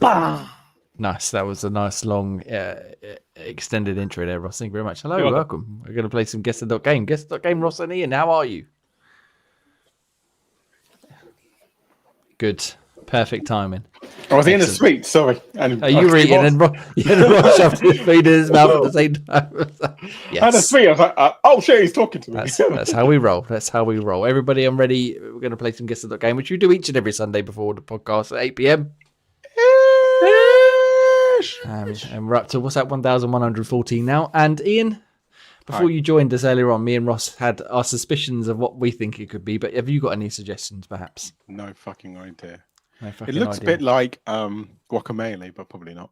Bah! Nice. That was a nice long extended intro there, Ross. Thank you very much. Hello, You're welcome. We're going to play some Guess.Game. Guess.Game, Ross and Ian, how are you? Good. Perfect timing. I was in a suite, sorry. And you were eating and Ross shoved his food in his mouth at the same time. I had a suite. I was like, oh shit, he's talking to me. That's how we roll. That's how we roll. Everybody, I'm ready. We're going to play some Guess.Game, which we do each and every Sunday before the podcast at 8 p.m. And we're up to, what's that, 1,114 now. And Ian, before you joined us earlier on, me and Ross had our suspicions of what we think it could be, but have you got any suggestions, perhaps? No fucking idea. It looks a bit like guacamole, but probably not.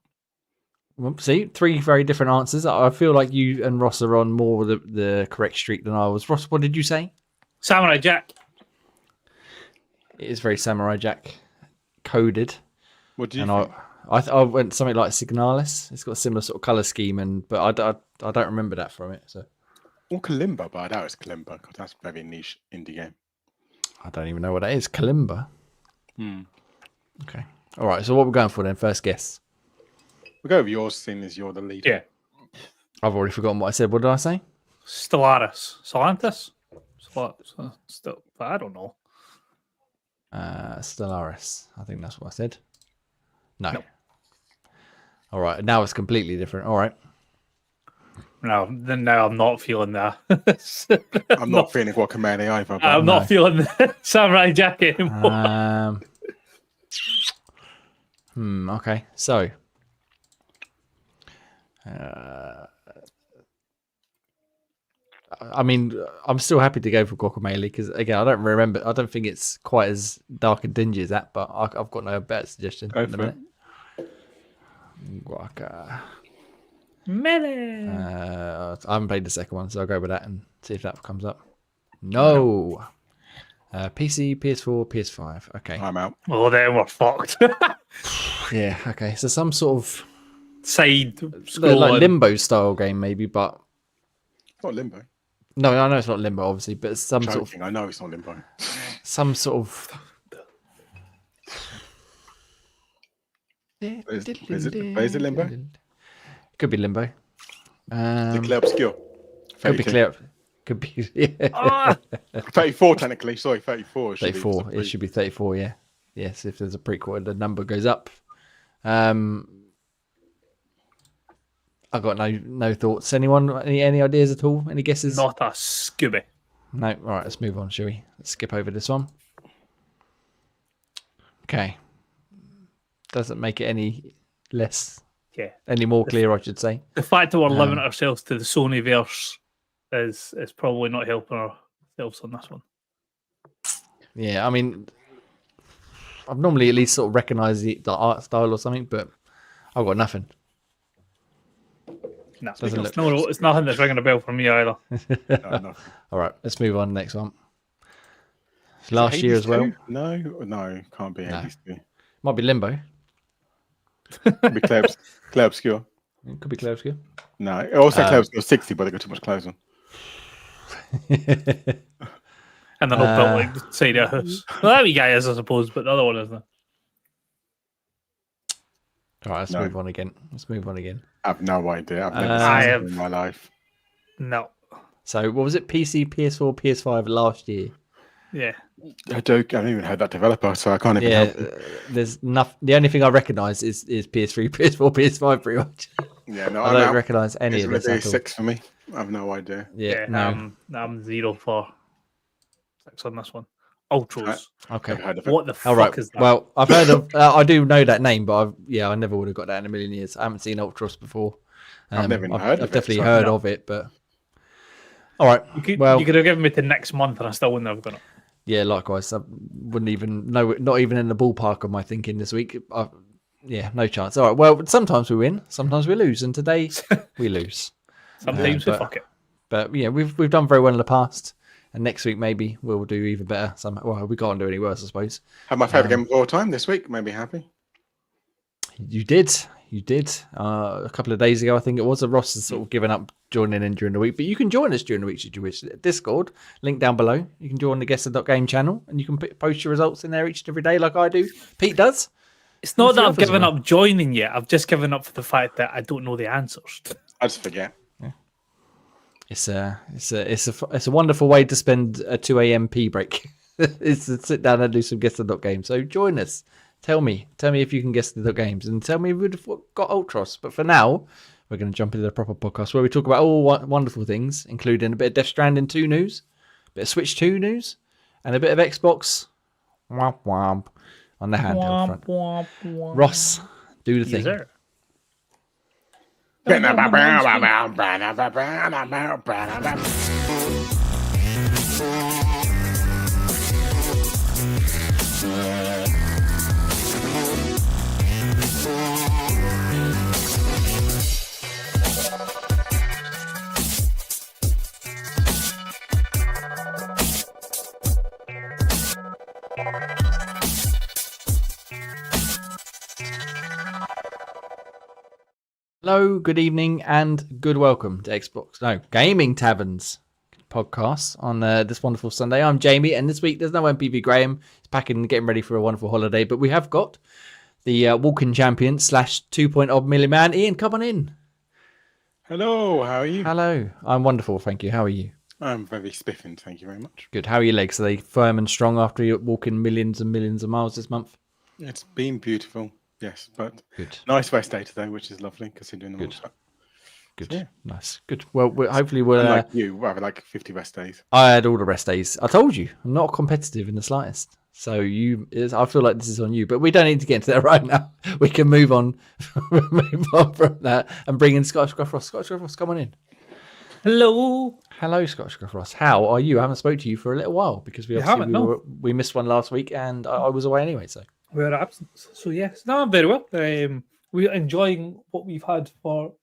Well, see, 3 very different answers. I feel like you and Ross are on more the correct streak than I was. Ross, what did you say? Samurai Jack. It is very Samurai Jack coded. What do you think? I went something like Signalis. It's got a similar sort of colour scheme, but I don't remember that from it. So. Or Kalimba, but I doubt it's Kalimba because that's a very niche indie game. I don't even know what that is. Kalimba. Okay. All right. So what we're going for then? First guess. We'll go with yours, seeing as you're the leader. Yeah. I've already forgotten what I said. What did I say? Stellaris. Solantis? I don't know. Stellaris. I think that's what I said. No. Nope. All right. Now it's completely different. All right. No, now I'm not feeling that. I'm not feeling guacamole either. I'm not feeling the Samurai Jack anymore. Okay. So. I mean, I'm still happy to go for guacamole because, again, I don't remember. I don't think it's quite as dark and dingy as that, but I've got no better suggestion. Go for it. Guaca. Melee. I haven't played the second one, so I'll go with that and see if that comes up. No. PC, PS4, PS5. Okay. I'm out. Oh, then we're fucked. Yeah. Okay. So some sort of Side like Limbo style game, maybe, but It's not Limbo. no, I know it's not Limbo, obviously, but it's some sort of I know it's not Limbo. some sort of. Is it Limbo? Could be Limbo. The Claire Obscure. Could be clear. Could be. Yeah. 34 technically. Sorry, 34. 34. It should be 34. Yeah. Yes. If there's a prequel, the number goes up. I've got no thoughts. Anyone? Any ideas at all? Any guesses? Not a Scooby. No. All right. Let's move on, shall we? Let's skip over this one. Okay. Doesn't make it any less. Yeah. Any more clear, I should say. The fact that we're limiting ourselves to the Sony verse is probably not helping ourselves on this one. Yeah. I mean, I've normally at least sort of recognised the art style or something, but I've got nothing. No, it's nothing that's ringing a bell for me either. No. All right, let's move on. Next one. Last year as well. No, can't be Hades 2. Might be Limbo. Could be Claire Obscure. It could be Claire Obscure. No, it also Claire Obscure 60, but they got too much clothes on. And they're not built like side of a house. Well, that wee guy is, I suppose, but the other one isn't. All right, let's move on again. I have no idea. I've never seen it in my life. No. So, what was it? PC, PS4, PS5 last year? Yeah. I haven't even heard that developer, so I can't even help. There's nothing. The only thing I recognise is PS3, PS4, PS5, pretty much. Yeah, no, I don't recognise any of this. It's 6 for me. I have no idea. Yeah, no. I'm 0 for 6 on this one. Ultras. Okay. What the fuck is that? Well, I've heard of. I do know that name, but I never would have got that in a million years. I haven't seen Ultras before. I've never even heard of it. I've definitely heard of it, but all right. You could have given me to next month, and I still wouldn't have got it. Yeah, likewise. I wouldn't even know. Not even in the ballpark of my thinking this week. No chance. All right. Well, sometimes we win, sometimes we lose, and today we lose. Sometimes we fuck it. But yeah, we've done very well in the past. And next week, maybe we'll do even better. Well, we can't do any worse, I suppose. Had my favourite game of all time this week. Made me happy. You did. A couple of days ago, I think it was. Ross has sort of given up joining in during the week. But you can join us during the week should you wish. Discord, link down below. You can join the Guess.Game channel. And you can post your results in there each and every day like I do. Pete does. It's not that the I've others given were? up joining yet. I've just given up for the fact that I don't know the answers. I just forget. It's a wonderful way to spend a 2 a.m. pee break. Is to sit down and do some guess the dot games. So join us. Tell me if you can guess the dot games, and tell me if we've got Ultros. But for now, we're going to jump into the proper podcast where we talk about all wonderful things, including a bit of Death Stranding 2 news, a bit of Switch 2 news, and a bit of Xbox womp womp on the handheld front. Womp, womp. Ross, do the Yes, thing. sir. Hello, good evening, and good welcome to Gaming Taverns podcast on this wonderful Sunday. I'm Jamie, and this week there's no MPV Graham. He's packing and getting ready for a wonderful holiday, but we have got the walking champion / 2.0 million man. Ian, come on in. Hello, how are you? Hello, I'm wonderful, thank you. How are you? I'm very spiffing, thank you very much. Good. How are your legs? Are they firm and strong after you're walking millions and millions of miles this month? It's been beautiful, yes, but Good. nice rest day today, which is lovely considering the Good. monster. Good. Yeah. Nice. Good. Well, hopefully we'll... Unlike you, rather like 50 rest days. I had all the rest days. I told you, I'm not competitive in the slightest. So I feel like this is on you, but we don't need to get into that right now. We can move on, from that and bring in Scottish Gruff Ross. Scottish Gruff Ross, come on in. Hello. Hello, Scottish Gruff Ross. How are you? I haven't spoke to you for a little while because we missed one last week and I was away anyway. So We're absent. So yes, no, I'm very well. We're enjoying what we've had for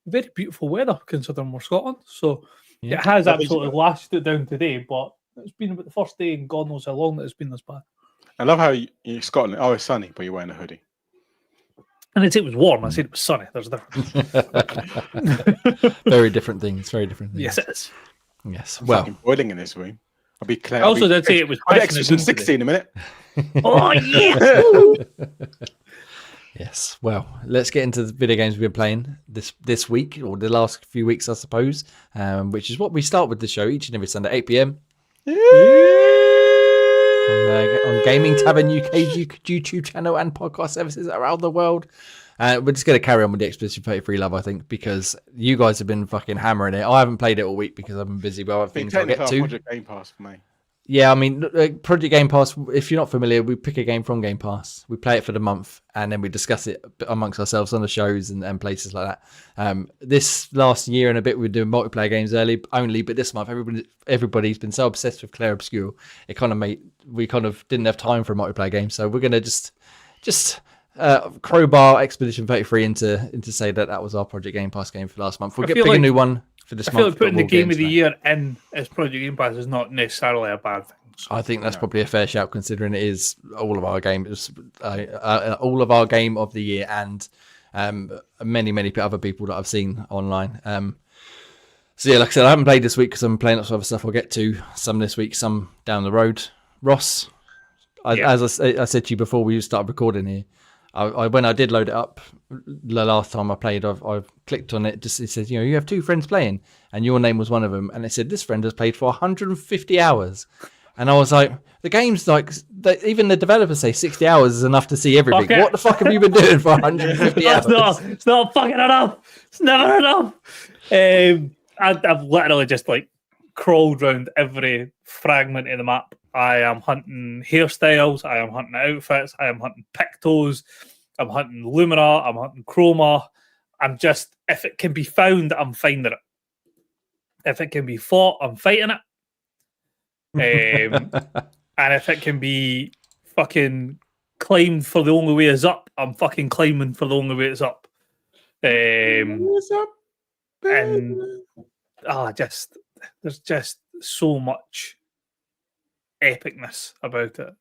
very beautiful weather considering we're Scotland. So Yeah. it has That is absolutely good. lashed it down today, but it's been about the first day and God knows how long that it's been this bad. I love how you're Scotland. Oh, it's sunny, but you're wearing a hoodie. I didn't say it was warm, I said it was sunny. There's a difference. very different things. Very different things. Yes, it is. Yes. I'm Well, fucking boiling in this room. I'll be clear. I also did say it was I'll be pissing extra it than down 60 in a minute. Oh, yes! yes. Well, let's get into the video games we've been playing this week or the last few weeks, I suppose. Which is what we start with the show each and every Sunday, 8 p.m. on Gaming Tavern UK's YouTube channel and podcast services around the world. We're just going to carry on with the Expedition 33 love, I think, because you guys have been fucking hammering it. I haven't played it all week because I've been busy with other things I'll get to. Project Game Pass for me. Yeah, I mean, Project Game Pass, if you're not familiar, we pick a game from Game Pass. We play it for the month, and then we discuss it amongst ourselves on the shows and places like that. This last year and a bit, we were doing multiplayer games only, but this month, everybody's been so obsessed with Claire Obscure, it kind of we kind of didn't have time for a multiplayer game, so we're going to just crowbar Expedition 33 into say that was our Project Game Pass game for last month. We'll pick a new one for this I month. feel like putting the War game Games of the now. year in as Project Game Pass is not necessarily a bad thing. So. I think that's probably a fair shout, considering it is all of our games, all of our game of the year, and many other people that I've seen online. So yeah, like I said, I haven't played this week because I'm playing lots of other stuff. I'll get to some this week, some down the road. Ross, as I said to you before we started recording here, when I did load it up the last time I played, I've clicked on it. It says, you have 2 friends playing, and your name was one of them. And it said this friend has played for 150 hours. And I was like, the game's like, even the developers say 60 hours is enough to see everything. Okay. What the fuck have you been doing for 150 hours? It's not fucking enough. It's never enough. I've literally just crawled around every fragment of the map. I am hunting hairstyles. I am hunting outfits. I am hunting pictos. I'm hunting Lumina. I'm hunting Chroma. I'm just, if it can be found, I'm finding it. If it can be fought, I'm fighting it. And if it can be fucking climbed for the only way is up, I'm fucking climbing for the only way it's up. What's up? And there's just so much epicness about it.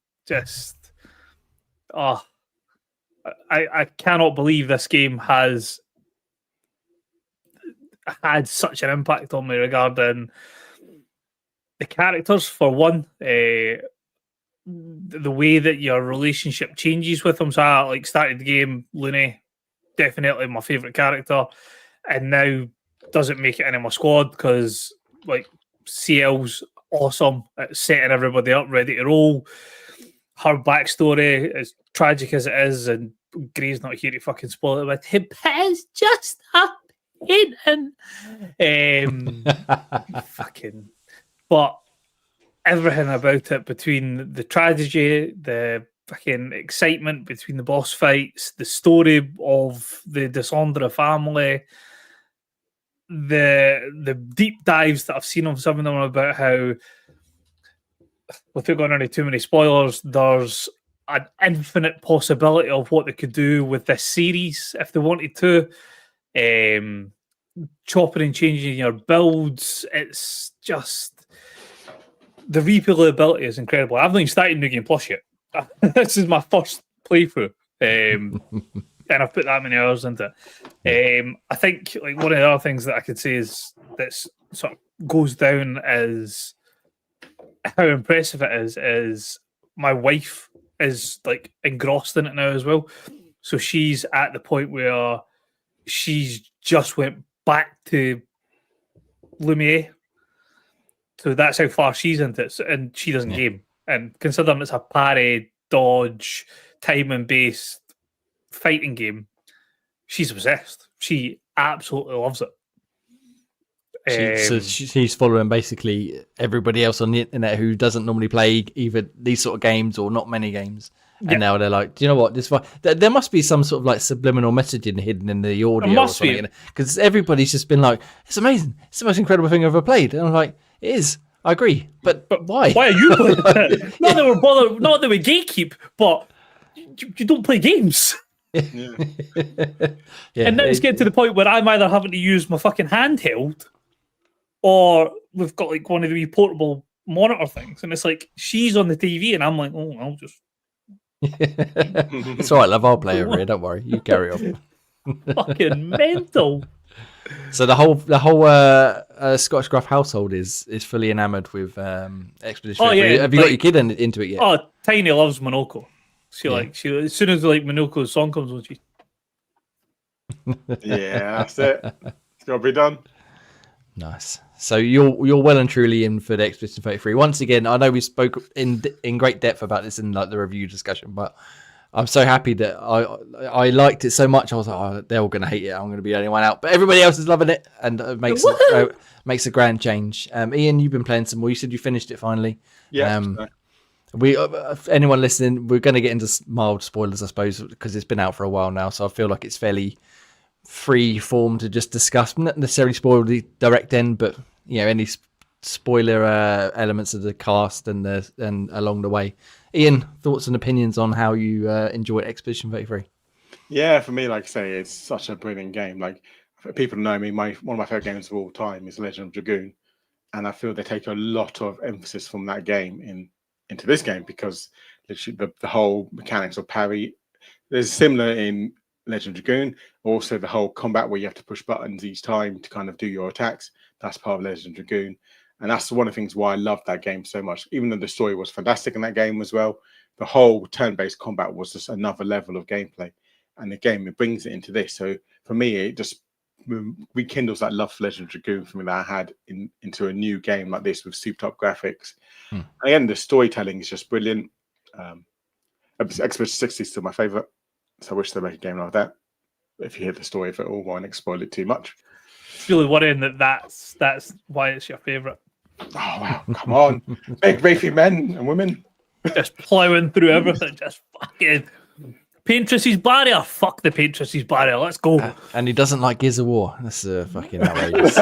I cannot believe this game has had such an impact on me regarding the characters, for one. the way that your relationship changes with him. So I like started the game, Looney, definitely my favourite character, and now doesn't make it into my squad because like CL's awesome at setting everybody up ready to roll. Her backstory, as tragic as it is, and Gray's not here to fucking spoil it with him, is just a painting. Fucking, but everything about it, between the tragedy, the fucking excitement between the boss fights, the story of the Dissandra family, the deep dives that I've seen on some of them about how, without going into too many spoilers, there's an infinite possibility of what they could do with this series if they wanted to. Chopping and changing your builds, it's just the replayability is incredible. I've not even started New Game Plus yet. This is my first playthrough, and I've put that many hours into it. I think like one of the other things that I could say is that sort of goes down is how impressive it is my wife is like engrossed in it now as well. So she's at the point where she's just went back to Lumiere. So that's how far she's into it, and she doesn't game. And considering it's a parry, dodge, timing based fighting game, she's obsessed. She absolutely loves it. So she's following basically everybody else on the internet who doesn't normally play either these sort of games or not many games. And now they're like, do you know what? There must be some sort of like subliminal messaging hidden in the audio or something. Because everybody's just been like, it's amazing. It's the most incredible thing I've ever played. And I'm like, it is. I agree. But why? Why are you playing it? Not that we're bothered, not that we gatekeep, but you don't play games. Yeah. And now it's getting to the point where I'm either having to use my fucking handheld, or we've got like one of the wee portable monitor things, and it's like she's on the TV, and I'm like, oh, I'll just. It's all right, love. I'll play over here. Don't worry. You carry on. Fucking mental. So the whole Scottish Gruff household is fully enamoured with Expedition. Have you got your kid into it yet? Oh, Tiny loves Monoko. She as soon as like Monoko's song comes on, she. Yeah, that's it. It's got to be done. Nice. So you're well and truly in for the Expedition 33. Once again, I know we spoke in great depth about this in like the review discussion, but I'm so happy that I liked it so much. I was like, oh, they're all going to hate it. I'm going to be the only one out, but everybody else is loving it, and it makes a grand change. Ian, you've been playing some more. You said you finished it finally. Yeah. We anyone listening, we're going to get into mild spoilers, I suppose, because it's been out for a while now. So I feel like it's fairly free form to just discuss, not necessarily spoil the direct end, but any spoiler elements of the cast and along the way. Ian, thoughts and opinions on how you enjoyed Expedition 33? Yeah, for me, like I say, it's such a brilliant game. Like, people know me, one of my favorite games of all time is Legend of Dragoon, and I feel they take a lot of emphasis from that game into this game, because literally the whole mechanics of parry is similar in Legend of Dragoon. Also, the whole combat where you have to push buttons each time to kind of do your attacks, that's part of Legend of Dragoon. And that's one of the things why I loved that game so much. Even though the story was fantastic in that game as well, the whole turn-based combat was just another level of gameplay. And the game, it brings it into this. So for me, it just rekindles that love for Legend of Dragoon for me that I had into a new game like this with souped-up graphics. And again, the storytelling is just brilliant. Expedition 60 is still my favourite, so I wish they'd make a game like that. If you hear the story of it all, I won't spoil it too much. It's really worrying that's why it's your favourite. Oh wow! Come on, big beefy men and women just ploughing through everything, just fucking paint Triss's barrier. Fuck the paint Triss's barrier. Let's go. And he doesn't like Gears of War. That's fucking outrageous.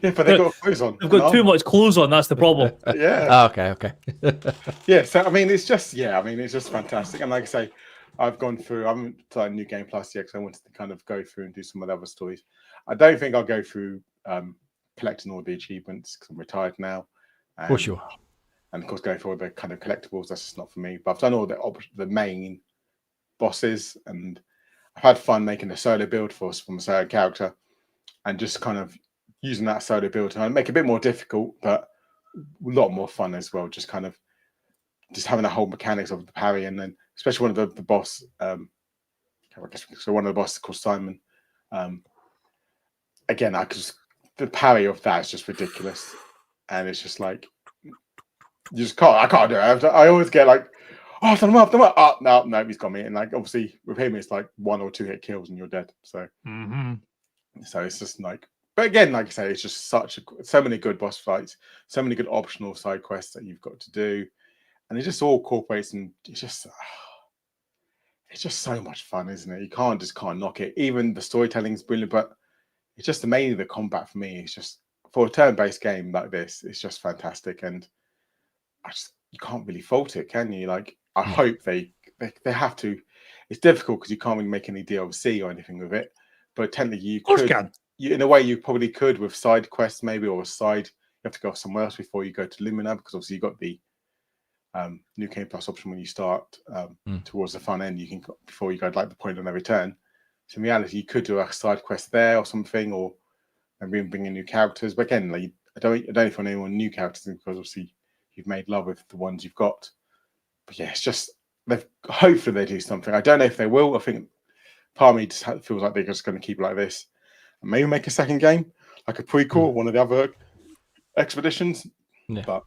Yeah, but they've got clothes on. They've got too much clothes on. That's the problem. Yeah. Oh, okay. Yeah. So I mean, it's just fantastic. And like I say, I've gone through. I haven't started New Game Plus yet because I wanted to kind of go through and do some of the other stories. I don't think I'll go through collecting all the achievements because I'm retired now. For sure. And of course, going for all the kind of collectibles, that's just not for me. But I've done all the main bosses, and I've had fun making a solo build from a solo character, and just kind of using that solo build to make it a bit more difficult, but a lot more fun as well. Just kind of just having the whole mechanics of the parry, and then especially one of the boss. I guess so. One of the bosses called Simon. Again, the parry of that is just ridiculous, and it's just like you just can't. I can't do it. I always get like, oh, I've done well. Oh, no, he's got me. And like obviously with him, it's like 1 or 2 hit kills and you're dead. So, so it's just like. But again, like I say, it's just so many good boss fights, so many good optional side quests that you've got to do, and it just all incorporates, and it's just so much fun, isn't it? You can't knock it. Even the storytelling is brilliant, but it's just mainly the combat for me. It's just for a turn-based game like this, it's just fantastic, and you can't really fault it, can you? Like I hope they have to. It's difficult because you can't really make any DLC or anything with it, but technically you could. In a way, you probably could with side quests, maybe, or you have to go somewhere else before you go to Lumina, because obviously you got the New Game Plus option when you start towards the front end. You can before you go like the point of no return. So in reality, you could do a side quest there or something, or maybe bring in new characters. But again, like, I don't know if you want anyone new characters because obviously you've made love with the ones you've got. But yeah, it's just hopefully they do something. I don't know if they will. I think part of me just feels like they're just going to keep it like this. Maybe make a second game, like a prequel, one of the other expeditions. Yeah. But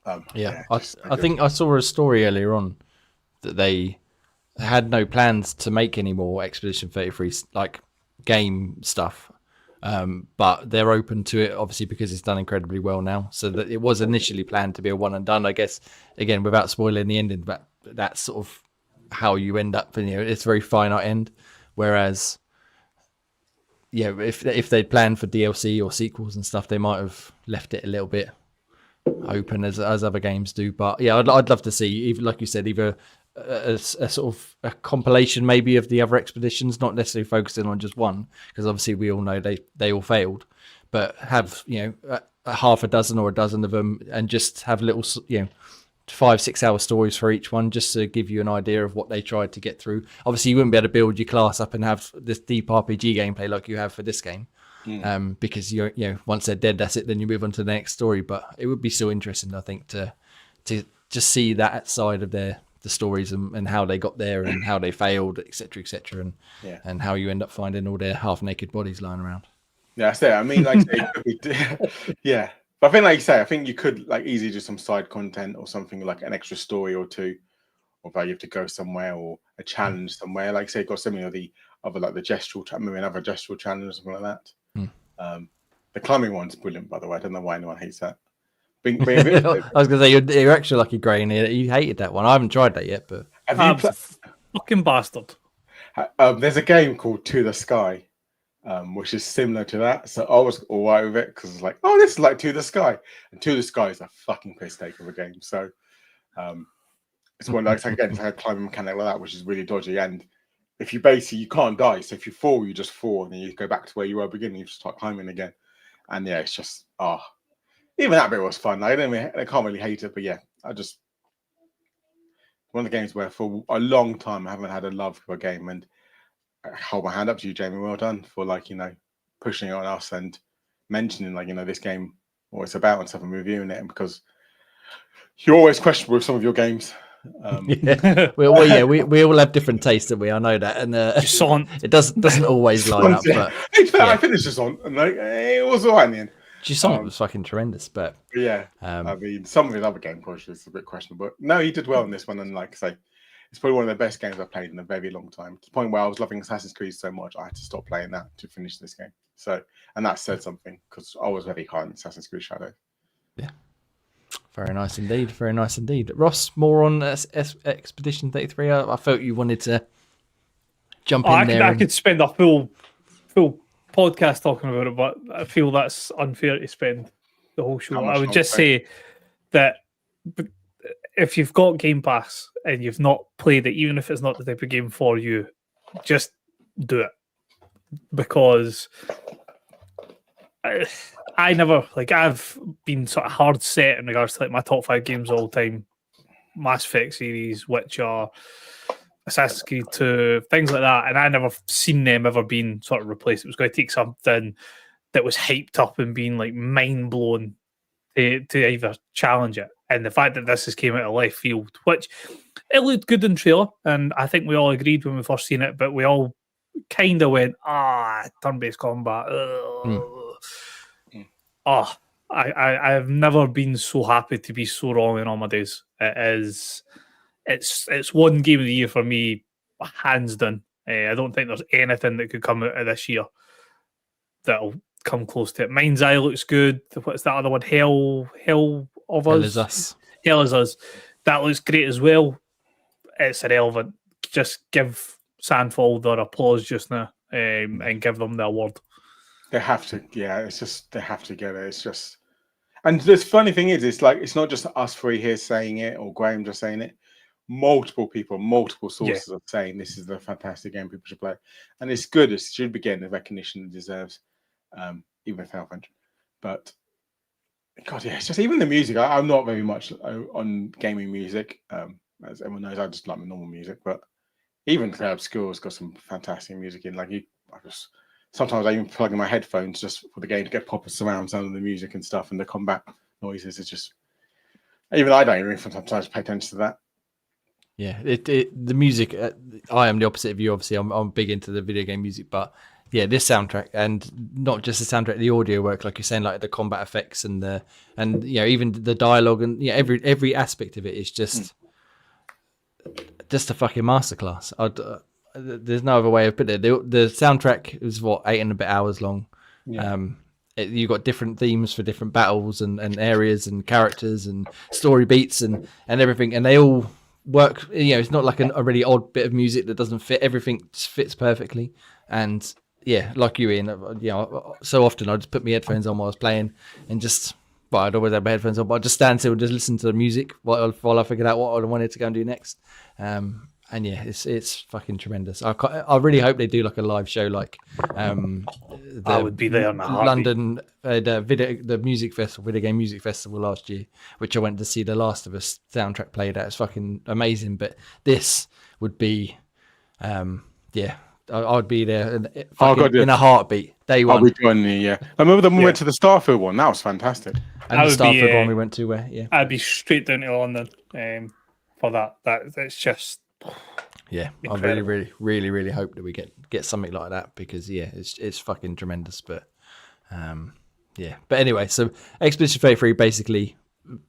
I think I saw a story earlier on that they had no plans to make any more Expedition 33 like game stuff, but they're open to it obviously because it's done incredibly well now. So that it was initially planned to be a one and done, I guess. Again, without spoiling the ending, but that's sort of how you end up. It's a very finite end, whereas. Yeah, if they'd planned for DLC or sequels and stuff, they might have left it a little bit open as other games do. But yeah, I'd love to see, even like you said, either a sort of a compilation maybe of the other expeditions, not necessarily focusing on just one, because obviously we all know they all failed, but have a half a dozen or a dozen of them, and just have little 5-6 hour stories for each one, just to give you an idea of what they tried to get through. Obviously, you wouldn't be able to build your class up and have this deep RPG gameplay like you have for this game, because once they're dead, that's it. Then you move on to the next story. But it would be so interesting, I think, to just see that side of the stories and how they got there and how they failed, etc., and how you end up finding all their half naked bodies lying around. Yeah, that's it. I mean, like, yeah. But I think, like you say, I think you could like easily do some side content or something like an extra story or two, or you have to go somewhere or a challenge somewhere. Like say, got so many of the other like the gestural, maybe another gestural challenge or something like that. The climbing one's brilliant, by the way. I don't know why anyone hates that. I was going to say you're actually lucky, Gray, and you hated that one. I haven't tried that yet, but have you fucking bastard. There's a game called To the Sky. Which is similar to that, so I was all right with it because it's like, oh, this is like To the Sky, and To the Sky is a fucking piss take of a game. So, it's one like again, it's like a climbing mechanic like that, which is really dodgy. And if you can't die, so if you fall, you just fall, and then you go back to where you were beginning, you just start climbing again. And yeah, it's just even that bit was fun. I can't really hate it, but yeah, one of the games where for a long time I haven't had a love for a game, and I hold my hand up to you, Jamie. Well done for pushing it on us and mentioning this game, what it's about and stuff, and reviewing it. And because you're always questionable with some of your games. We all have different tastes, don't we? I know that, and it doesn't always line up. But I finished this on, and it was all right in the end. Jusant was fucking tremendous, but yeah, I mean, some of his other game pushes a bit questionable. But no, he did well in this one, and like I say, it's probably one of the best games I've played in a very long time. To the point where I was loving Assassin's Creed so much, I had to stop playing that to finish this game. So, and that said something because I was very high on Assassin's Creed Shadow. Yeah, very nice indeed. Very nice indeed. Ross, more on Expedition 33. I felt you wanted to jump in there. I could spend a full podcast talking about it, but I feel that's unfair to spend the whole show. I would just say that if you've got Game Pass and you've not played it, even if it's not the type of game for you, just do it. Because I never, I've been sort of hard set in regards to my top 5 games all time. Mass Effect series, Witcher, Assassin's Creed 2, things like that. And I never seen them ever being sort of replaced. It was going to take something that was hyped up and being mind blown to either challenge it. And the fact that this has came out of left field, which it looked good in trailer, and I think we all agreed when we first seen it, but we all kind of went, turn-based combat. Oh, I have never been so happy to be so wrong in all my days. It's one game of the year for me, hands down. I don't think there's anything that could come out of this year that'll come close to it. Mind's Eye looks good. What's that other one? Hell of Us. Hell is Us. Hell is Us. That looks great as well. It's irrelevant. Just give Sandfall their applause just now, and give them the award. They have to, it's just they have to get it. It's just, and the funny thing is, it's like it's not just us three here saying it or Graham just saying it. Multiple people, multiple sources are saying this is a fantastic game people should play, and it's good. It should be getting the recognition it deserves, even with Tavern. But God, it's just even the music. I'm not very much on gaming music, as everyone knows. I just like my normal music, but even Obscure's got some fantastic music in. Like sometimes I even plug in my headphones just for the game to get proper surround sound of the music and stuff, and the combat noises. It's just even I don't even sometimes pay attention to that. Yeah, the music. I am the opposite of you. Obviously, I'm big into the video game music, but yeah, this soundtrack, and not just the soundtrack, the audio work, like you're saying, like the combat effects and even the dialogue and every aspect of it is just a fucking masterclass. There's no other way of putting it. The soundtrack is 8 and a bit hours long. Yeah. You got different themes for different battles and areas and characters and story beats and everything, and they all work. It's not like a really odd bit of music that doesn't fit. Everything fits perfectly. And yeah, like you, Ian, so often I just put my headphones on while I was playing and I'd always have my headphones on, but I'd just stand still and just listen to the music while I figured out what I wanted to go and do next. And yeah, it's fucking tremendous. I really hope they do like a live show, like I would be there on the London the music festival, video game music festival last year, which I went to see the Last of Us soundtrack played at. It's fucking amazing. But this would be, I'd be there in a heartbeat. Day one. I'll be joining you. Yeah, I remember when we went to the Starfield one. That was fantastic. And the Starfield one we went to, I'd be straight down to London for that. It's just. Yeah, incredible. I really hope that we get something like that, because it's fucking tremendous. But but anyway, so Expedition 33 basically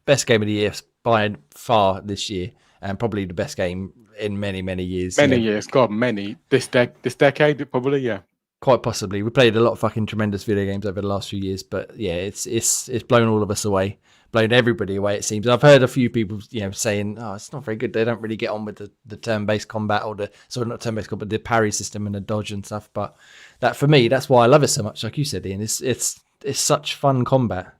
best game of the year by far this year, and probably the best game in many years. This decade probably, quite possibly. We played a lot of fucking tremendous video games over the last few years, but it's blown all of us away. Blown everybody away, it seems. I've heard a few people, saying, "Oh, it's not very good. They don't really get on with the turn-based combat or not turn-based combat, the parry system and the dodge and stuff." But that, for me, that's why I love it so much. Like you said, Ian, it's such fun combat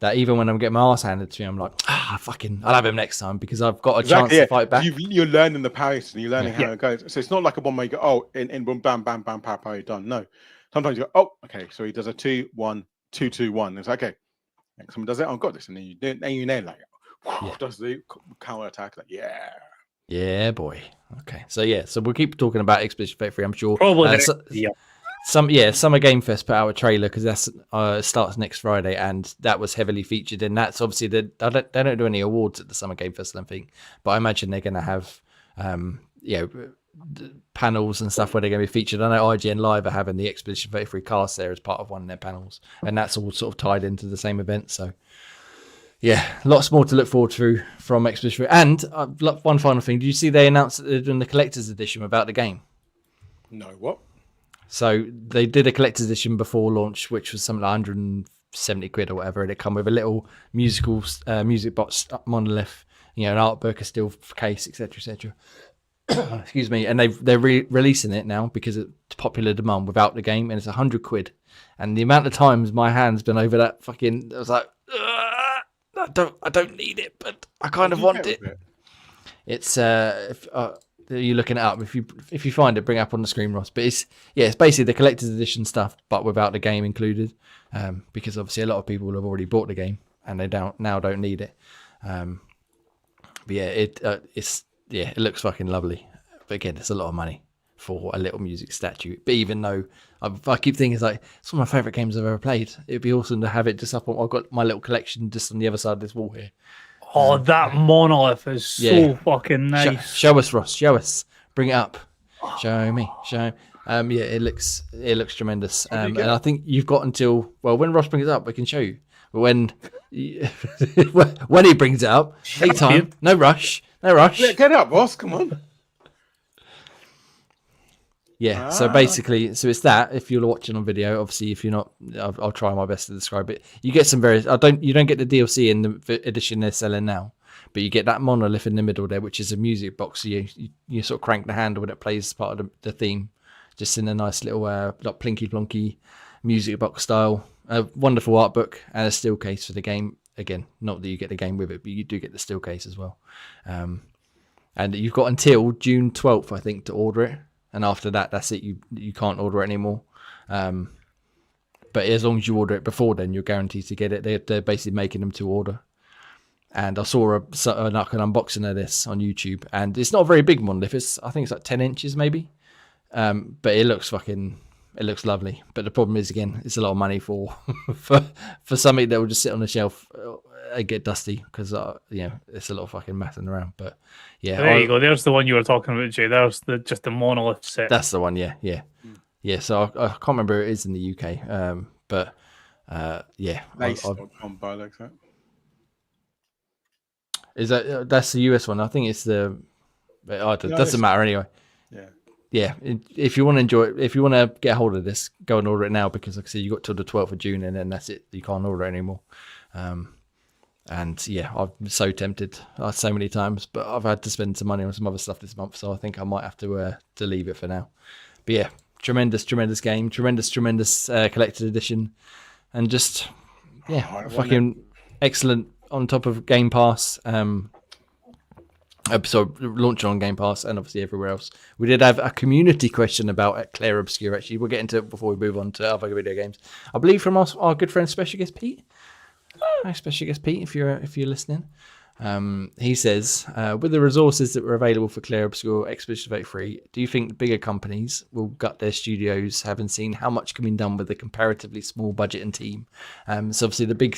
that even when I'm getting my ass handed to me, I'm like, I'll have him next time, because I've got a chance to fight back. You're learning the parry system. You're learning how it goes. So it's not like a one where you go, in boom, bam, bam, bam, parry, done. No, sometimes you go, okay, so he does a 2-1, 2-2-1. It's like, okay. Someone does it, I've got this, and then you nail like does the counter attack, like yeah, boy. Okay, so we'll keep talking about Expedition 33, I'm sure. Probably Summer Game Fest put out a trailer, because that's starts next Friday, and that was heavily featured in that. So obviously they don't do any awards at the Summer Game Fest, I think, but I imagine they're going to have panels and stuff where they're going to be featured. I know IGN Live are having the Expedition 33 cast there as part of one of their panels, and that's all sort of tied into the same event. So lots more to look forward to from Expedition 33. And one final thing, did you see they announced that they're doing the collector's edition about the game? No, what? So they did a collector's edition before launch, which was something like 170 quid or whatever, and it come with a little music box monolith, an art book, a steel case, etc. Excuse me. And they're releasing it now because it's popular demand without the game, and it's 100 quid. And the amount of times my hand's been over that fucking, I was like, I don't need it, but I kind of want it. It's you're looking it up. If you find it, bring it up on the screen, Ross. But it's basically the collector's edition stuff, but without the game included, because obviously a lot of people have already bought the game and they don't need it. But it looks fucking lovely. But again, it's a lot of money for a little music statue. But even though I keep thinking, it's like, it's one of my favourite games I've ever played. It'd be awesome to have it just up on. I've got my little collection just on the other side of this wall here. Oh, that monolith is so fucking nice. Show us, Ross. Show us. Bring it up. Show me. Show. Yeah, it looks tremendous. And I think you've got until when Ross brings it up, we can show you. But when he brings it up, take time. No rush. Yeah, get up, boss. Come on. Yeah, so basically, it's that. If you're watching on video, obviously, if you're not, I'll try my best to describe it. You get some various. You don't get the DLC in the edition they're selling now, but you get that monolith in the middle there, which is a music box. So you sort of crank the handle and it plays part of the theme, just in a nice little like plinky plonky music box style. A wonderful art book and a still case for the game. Again, not that you get the game with it, but you do get the still case as well. And you've got until June 12th, I think, to order it. And after that, that's it. You can't order it anymore. But as long as you order it before then, you're guaranteed to get it. They're basically making them to order. And I saw an unboxing of this on YouTube, and it's not a very big monolith. I think it's like 10 inches maybe. But it looks lovely. But the problem is, again, it's a lot of money for something that will just sit on the shelf and get dusty because it's a lot of fucking messing around. But yeah, there you go. There's the one you were talking about, Jay. There's just the monolith set. That's the one. Yeah. So I can't remember it is in the UK. But yeah, Lace.com looks like. Is that's the US one? I think it's the. Doesn't matter anyway. Yeah, if you want to enjoy it, if you want to get a hold of this, go and order it now because, like I said, you got till the 12th of June and then that's it. You can't order it anymore. And yeah, I'm so tempted so many times, but I've had to spend some money on some other stuff this month, so I think I might have to leave it for now. But yeah, tremendous game, tremendous collected edition, and just fucking excellent on top of Game Pass. Episode launching on Game Pass and obviously everywhere else. We did have a community question about Claire Obscure. Actually, we'll get into it before we move on to other video games. I believe from our good friend Special Guest Pete. Hi, Special Guest Pete, if you're listening. He says, with the resources that were available for Claire Obscure Expedition 33, do you think bigger companies will gut their studios, having seen how much can be done with a comparatively small budget and team? So obviously the big.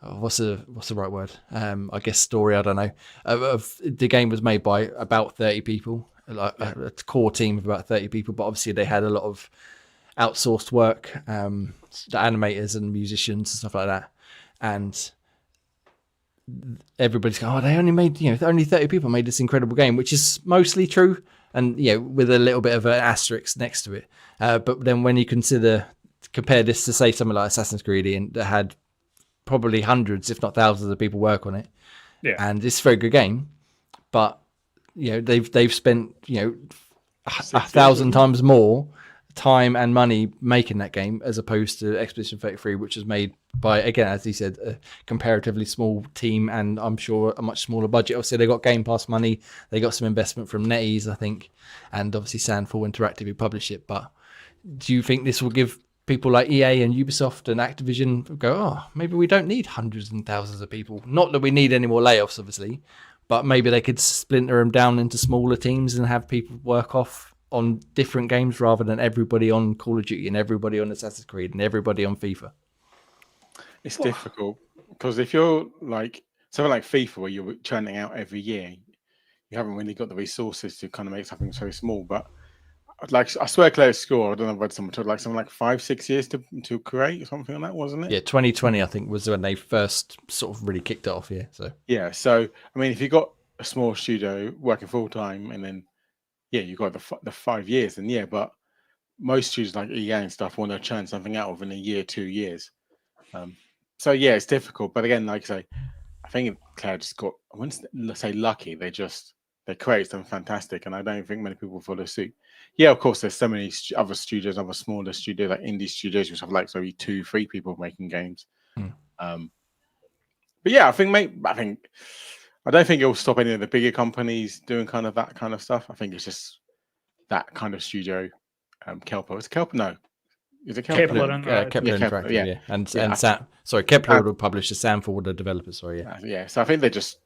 What's the right word? I guess story. I don't know. The game was made by about 30 people, like a core team of about 30 people. But obviously they had a lot of outsourced work, the animators and musicians and stuff like that. And everybody's going, "Oh, they only made only 30 people made this incredible game," which is mostly true, and with a little bit of an asterisk next to it. But then when you compare this to say something like Assassin's Creed, and that had probably hundreds, if not thousands, of people work on it. Yeah, and it's a very good game, but they've spent 1,000 times more time and money making that game as opposed to Expedition 33, which was made by, again, as he said, a comparatively small team and I'm sure a much smaller budget. Obviously, they got Game Pass money, they got some investment from NetEase, I think, and obviously Sandfall Interactive who published it. But do you think this will give people like EA and Ubisoft and Activision go, "Oh, maybe we don't need hundreds and thousands of people"? Not that we need any more layoffs, obviously, but maybe they could splinter them down into smaller teams and have people work off on different games rather than everybody on Call of Duty and everybody on Assassin's Creed and everybody on FIFA. It's difficult because if you're like something like FIFA where you're churning out every year, you haven't really got the resources to kind of make something so small. But like, I swear Claire Score, I don't know if I read someone told something like 5-6 years to create or something like that, wasn't it? Yeah, 2020 I think was when they first sort of really kicked it off. Yeah, so I mean, if you got a small studio working full time and then you got the 5 years, and but most studios like EA and stuff want to churn something out within a year, 2 years. So it's difficult. But again, like I say, I think Claire just got, I wouldn't say lucky. They create something fantastic, and I don't think many people follow suit. Yeah, of course, there's so many other studios, other smaller studios, like indie studios, which have like maybe 2-3 people making games. But yeah, I don't think it will stop any of the bigger companies doing kind of that kind of stuff. I think it's just that kind of studio. Kelpo. Is it Kelpo? No. Is it Kelpo? Kepler Interactive, yeah. And Kepler will publish the Sandfall, the developers, So I think they just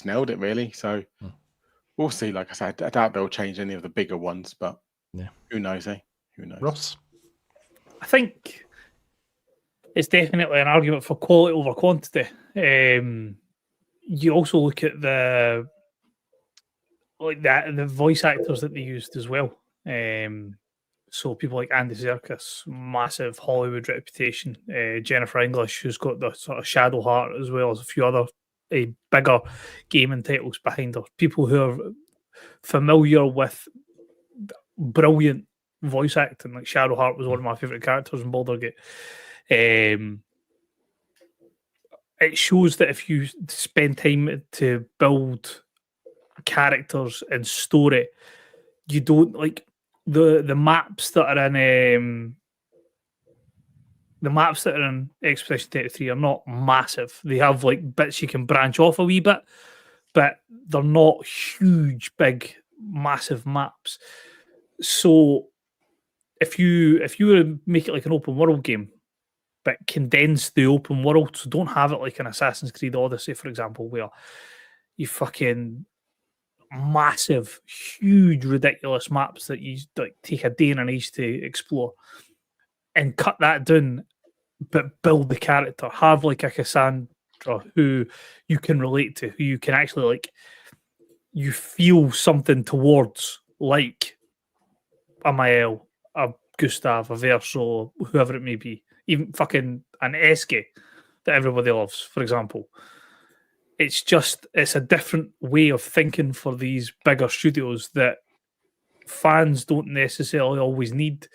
nailed it, really. So we'll see. Like I said, I doubt they'll change any of the bigger ones, but who knows, eh? Who knows? Ross? I think it's definitely an argument for quality over quantity. You also look at the voice actors that they used as well. So people like Andy Serkis, massive Hollywood reputation. Jennifer English, who's got the sort of Shadowheart, as well as a few other bigger gaming titles behind her. People who are familiar with brilliant voice acting, like Shadowheart was one of my favourite characters in Baldur's Gate. It shows that if you spend time to build characters and story, you don't like the maps that are in Expedition 33 are not massive. They have like bits you can branch off a wee bit, but they're not huge, big, massive maps. So if you were to make it like an open world game, but condense the open world, so don't have it like an Assassin's Creed Odyssey, for example, where you fucking massive, huge, ridiculous maps that you like take a day and an age to explore, and cut that down, but build the character. Have like a Cassandra who you can relate to, who you can actually like, you feel something towards, like a Mael, a Gustav, a Verso, whoever it may be, even fucking an Eske that everybody loves, for example. It's a different way of thinking for these bigger studios that fans don't necessarily always need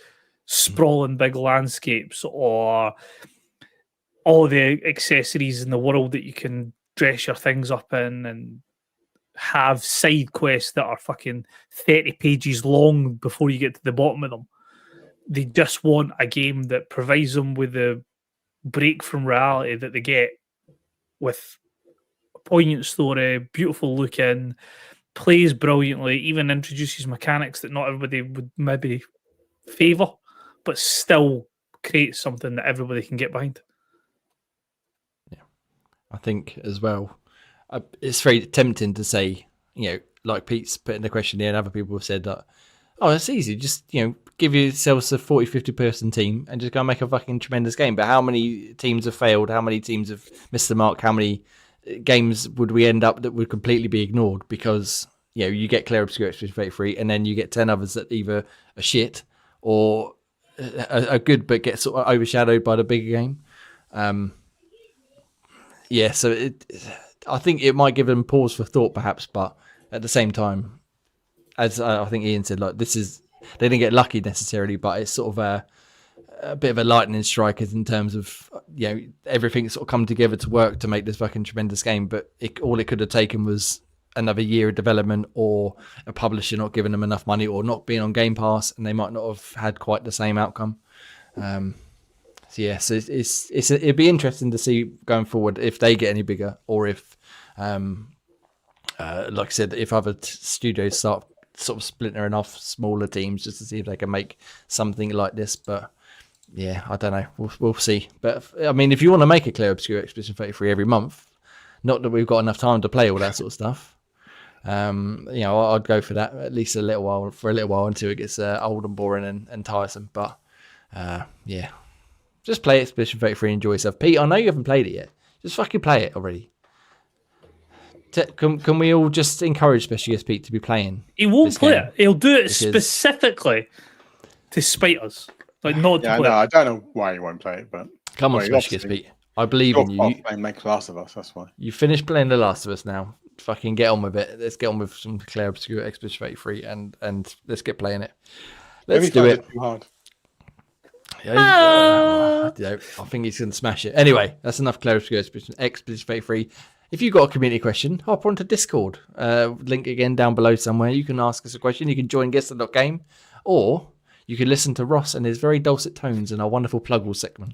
sprawling big landscapes or all the accessories in the world that you can dress your things up in and have side quests that are fucking 30 pages long before you get to the bottom of them. They just want a game that provides them with the break from reality that they get with a poignant story, beautiful looking, plays brilliantly, even introduces mechanics that not everybody would maybe favour, but still creates something that everybody can get behind. Yeah, I think as well, it's very tempting to say, like Pete's put in the question here, and other people have said that, oh, it's easy, just, give yourselves a 40, 50 person team and just go and make a fucking tremendous game. But how many teams have failed? How many teams have missed the mark? How many games would we end up that would completely be ignored because, you get Clair Obscur Expedition 33 and then you get 10 others that either are shit or are good but get sort of overshadowed by the bigger game. So I think it might give them pause for thought perhaps, but at the same time, as I think Ian said, like they didn't get lucky necessarily, but it's sort of a bit of a lightning strike in terms of everything sort of come together to work to make this fucking tremendous game. But all it could have taken was another year of development, or a publisher not giving them enough money, or not being on Game Pass, and they might not have had quite the same outcome. So it'd be interesting to see going forward if they get any bigger, or if, like I said, if other studios start sort of splintering off smaller teams just to see if they can make something like this. But yeah, I don't know. We'll see. But I mean, if you want to make a Clair Obscur Expedition 33 every month, not that we've got enough time to play all that sort of stuff, I'd go for that at least for a little while until it gets old and boring and tiresome. But just play Expedition 33 and enjoy yourself. Pete, I know you haven't played it yet. Just fucking play it already. Can we all just encourage Special Guest Pete to be playing? He won't play it. He'll do it specifically to spite us. Like, not to play it. I don't know why he won't play it, but... Come on, Special Guest Pete. I believe in you. You're make Last of Us, that's why. You finished playing The Last of Us now. Fucking get on with it. Let's get on with some Clair Obscur Expedition 33 and let's get playing it. Let's do it. Too hard. I think he's going to smash it. Anyway, that's enough Clair Obscur Expedition 33. If you've got a community question, hop onto Discord. Link again down below somewhere. You can ask us a question. You can join Guest.game, or you can listen to Ross and his very dulcet tones in our wonderful Plugwall segment.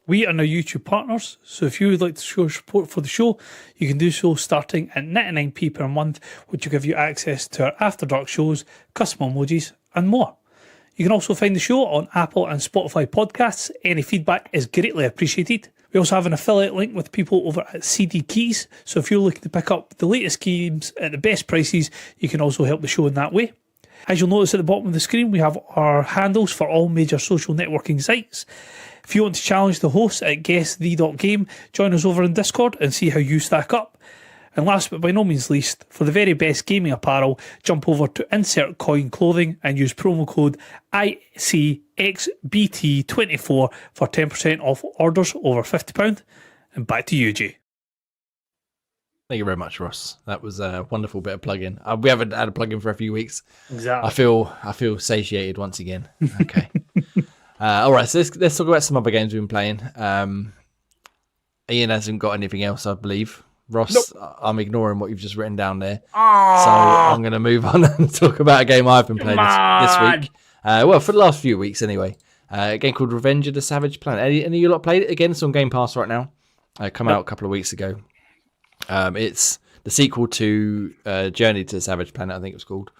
We are now YouTube partners, so if you would like to show support for the show, you can do so starting at 99p per month, which will give you access to our After Dark shows, custom emojis, and more. You can also find the show on Apple and Spotify podcasts. Any feedback is greatly appreciated. We also have an affiliate link with people over at CD Keys, so if you're looking to pick up the latest games at the best prices, you can also help the show in that way. As you'll notice at the bottom of the screen, we have our handles for all major social networking sites. If you want to challenge the hosts at guessthee.game, join us over in Discord and see how you stack up. And last but by no means least, for the very best gaming apparel, jump over to Insert Coin Clothing and use promo code ICXBT24 for 10% off orders over £50. And back to you, Jay. Thank you very much, Ross. That was a wonderful bit of plug-in. We haven't had a plug-in for a few weeks. Exactly. I feel satiated once again. Okay. All right, so let's talk about some other games we've been playing. Ian hasn't got anything else, I believe. Ross, nope. I'm ignoring what you've just written down there. So I'm going to move on and talk about a game I've been playing this week. Well, for the last few weeks anyway. A game called Revenge of the Savage Planet. Any of you lot played it? Again, it's on Game Pass right now. Come out a couple of weeks ago. It's the sequel to Journey to the Savage Planet, I think it was called.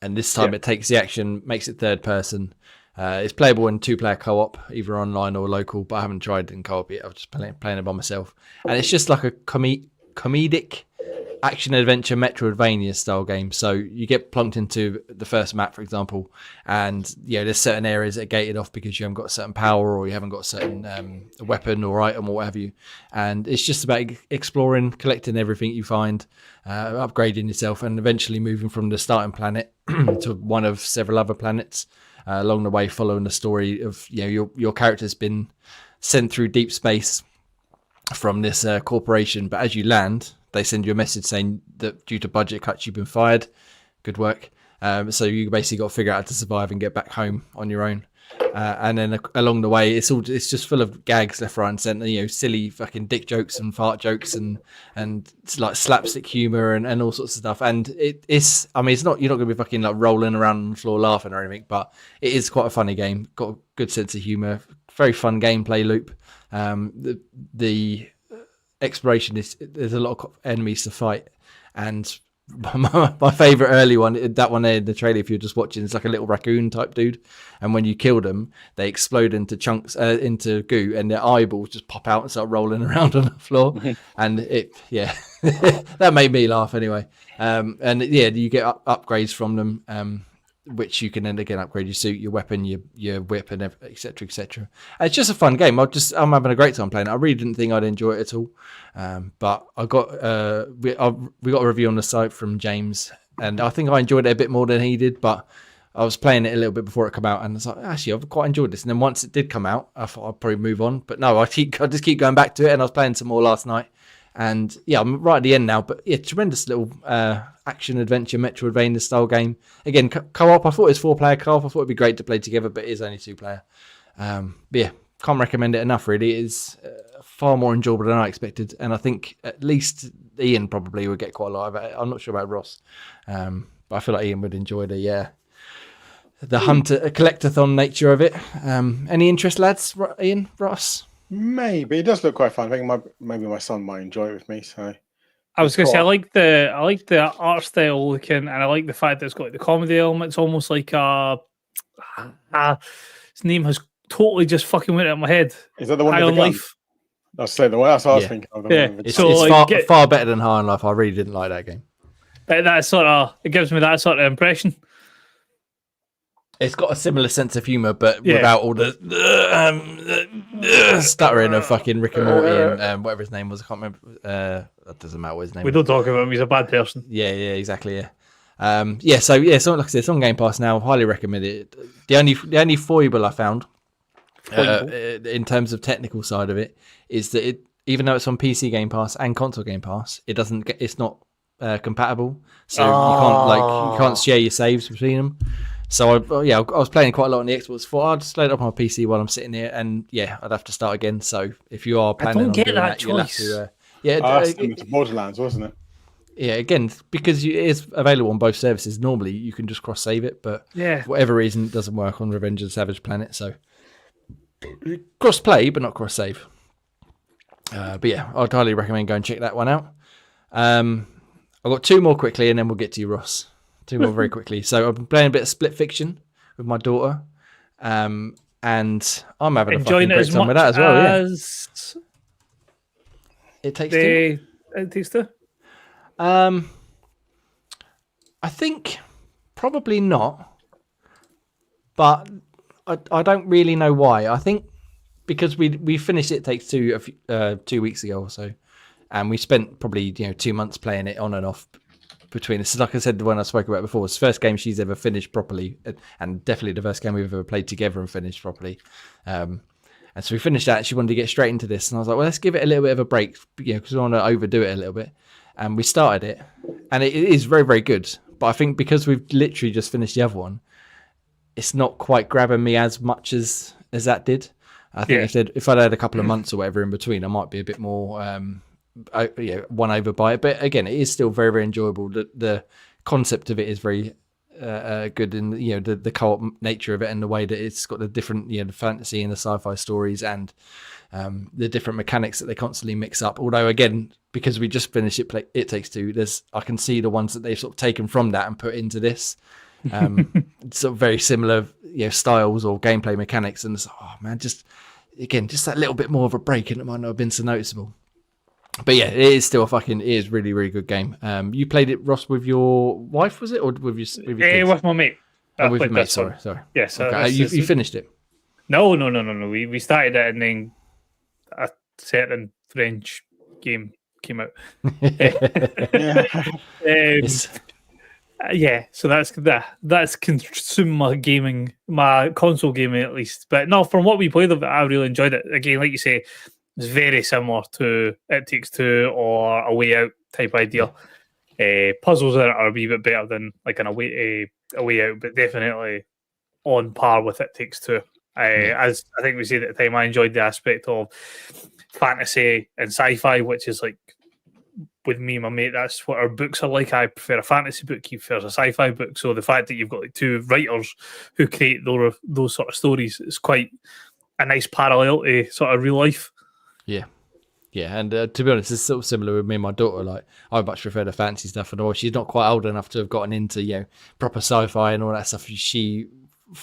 And this time it takes the action, makes it third person. It's playable in 2-player co-op, either online or local, but I haven't tried it in co-op yet. I'm just playing it by myself. And it's just like a comedic action-adventure Metroidvania style game. So you get plunked into the first map, for example, and there's certain areas that are gated off because you haven't got a certain power or you haven't got a certain weapon or item or what have you. And it's just about exploring, collecting everything you find, upgrading yourself, and eventually moving from the starting planet to one of several other planets. Along the way, following the story of your character's been sent through deep space from this corporation, but as you land, they send you a message saying that due to budget cuts, you've been fired. Good work. So you basically got to figure out how to survive and get back home on your own. And then along the way, it's just full of gags left, right, and centre. Silly fucking dick jokes and fart jokes and it's like slapstick humour and all sorts of stuff. And it's not you're not going to be fucking like rolling around on the floor laughing or anything, but it is quite a funny game. Got a good sense of humour. Very fun gameplay loop. The exploration there's a lot of enemies to fight, and my favourite early one, that one there in the trailer, if you're just watching, it's like a little raccoon type dude, and when you kill them, they explode into chunks, into goo, and their eyeballs just pop out and start rolling around on the floor. And that made me laugh anyway. You get upgrades from them, which you can then again upgrade your suit, your weapon, your whip, and etc. etc. It's just a fun game. I'm having a great time playing it. I really didn't think I'd enjoy it at all, but I got we got a review on the site from James, and I think I enjoyed it a bit more than he did. But I was playing it a little bit before it came out, and I was like, actually, I've quite enjoyed this. And then once it did come out, I thought I'd probably move on, but no, I just keep going back to it, and I was playing some more last night. And I'm right at the end now, but tremendous little action adventure Metroidvania style game. Again, co-op. I thought it was 4-player co-op. I thought it'd be great to play together, but it is only 2-player. Can't recommend it enough. Really, it is far more enjoyable than I expected, and I think at least Ian probably would get quite a lot of it. I'm not sure about Ross, but I feel like Ian would enjoy the hunter collectathon nature of it. Any interest, lads? Ian, Ross? Maybe it does look quite fun. I think maybe my son might enjoy it with me. So I was going to say I like the art style looking, and I like the fact that it's got the comedy element. It's almost like his name has totally just fucking went out of my head. Is that the one High with on the gun? Life? That's the one I was thinking of. It's far better than High on Life. I really didn't like that game. But it gives me that sort of impression. It's got a similar sense of humour, but without all the stuttering of fucking Rick and Morty and whatever his name was. I can't remember. That doesn't matter what his name We don't talk about him. He's a bad person. Yeah, exactly. Yeah. So like I said, it's on Game Pass now. Highly recommend it. The only foible I found in terms of technical side of it is that even though it's on PC Game Pass and console Game Pass, it's not compatible. So you can't share your saves between them. So I was playing quite a lot on the Xbox. Thought I'll just load it up on my PC while I'm sitting here, and I'd have to start again. So if you are planning on doing that, you'll have to. It's Borderlands, wasn't it? Yeah, again, because it is available on both services. Normally, you can just cross-save it, but for whatever reason, it doesn't work on Revenge of the Savage Planet. So cross-play, but not cross-save. But I'd highly recommend going and check that one out. I've got 2 more quickly, and then we'll get to you, Ross. 2 more very quickly. So I've been playing a bit of Split Fiction with my daughter, and I'm having a fucking great time with that as well. Yeah, It Takes Two. It Takes Two. I think Probably not, but I don't really know why. I think because we finished It Takes Two 2 weeks ago or so, and we spent probably 2 months playing it on and off between us. Like I said when I spoke about it before, it's the first game she's ever finished properly, and definitely the first game we've ever played together and finished properly. And so we finished that. She wanted to get straight into this, and I was like, well, let's give it a little bit of a break, because we want to overdo it a little bit. And we started it, and it is very, very good. But I think because we've literally just finished the other one, it's not quite grabbing me as much as that did. I think if I'd had a couple of months or whatever in between, I might be a bit more won over by it. But again, it is still very, very enjoyable. The concept of it is very good, in the co-op nature of it, and the way that it's got the different the fantasy and the sci-fi stories, and the different mechanics that they constantly mix up. Although again, because we just finished It Takes Two, I can see the ones that they've sort of taken from that and put into this. Sort of very similar styles or gameplay mechanics, and just that little bit more of a break, and it might not have been so noticeable. But yeah, it is still it is really, really good game. You played it, Ross, with your wife, was it, or with your kids? With my mate. With your mate, sorry. Yeah, so okay. You finished it? No. We started it, and then a certain French game came out. So that's consumed my console gaming at least. But no, from what we played of it, I really enjoyed it. Again, like you say, it's very similar to It Takes Two or A Way Out type idea. Puzzles in it are a wee bit better than like a way out, but definitely on par with It Takes Two. As I think we said at the time, I enjoyed the aspect of fantasy and sci-fi, which is like, with me and my mate, that's what our books are like. I prefer a fantasy book, he prefers a sci-fi book. So the fact that you've got like two writers who create those sort of stories is quite a nice parallel to sort of real life. Yeah, and to be honest, it's sort of similar with me and my daughter. Like, I much prefer the fantasy stuff, and all. She's not quite old enough to have gotten into proper sci-fi and all that stuff. She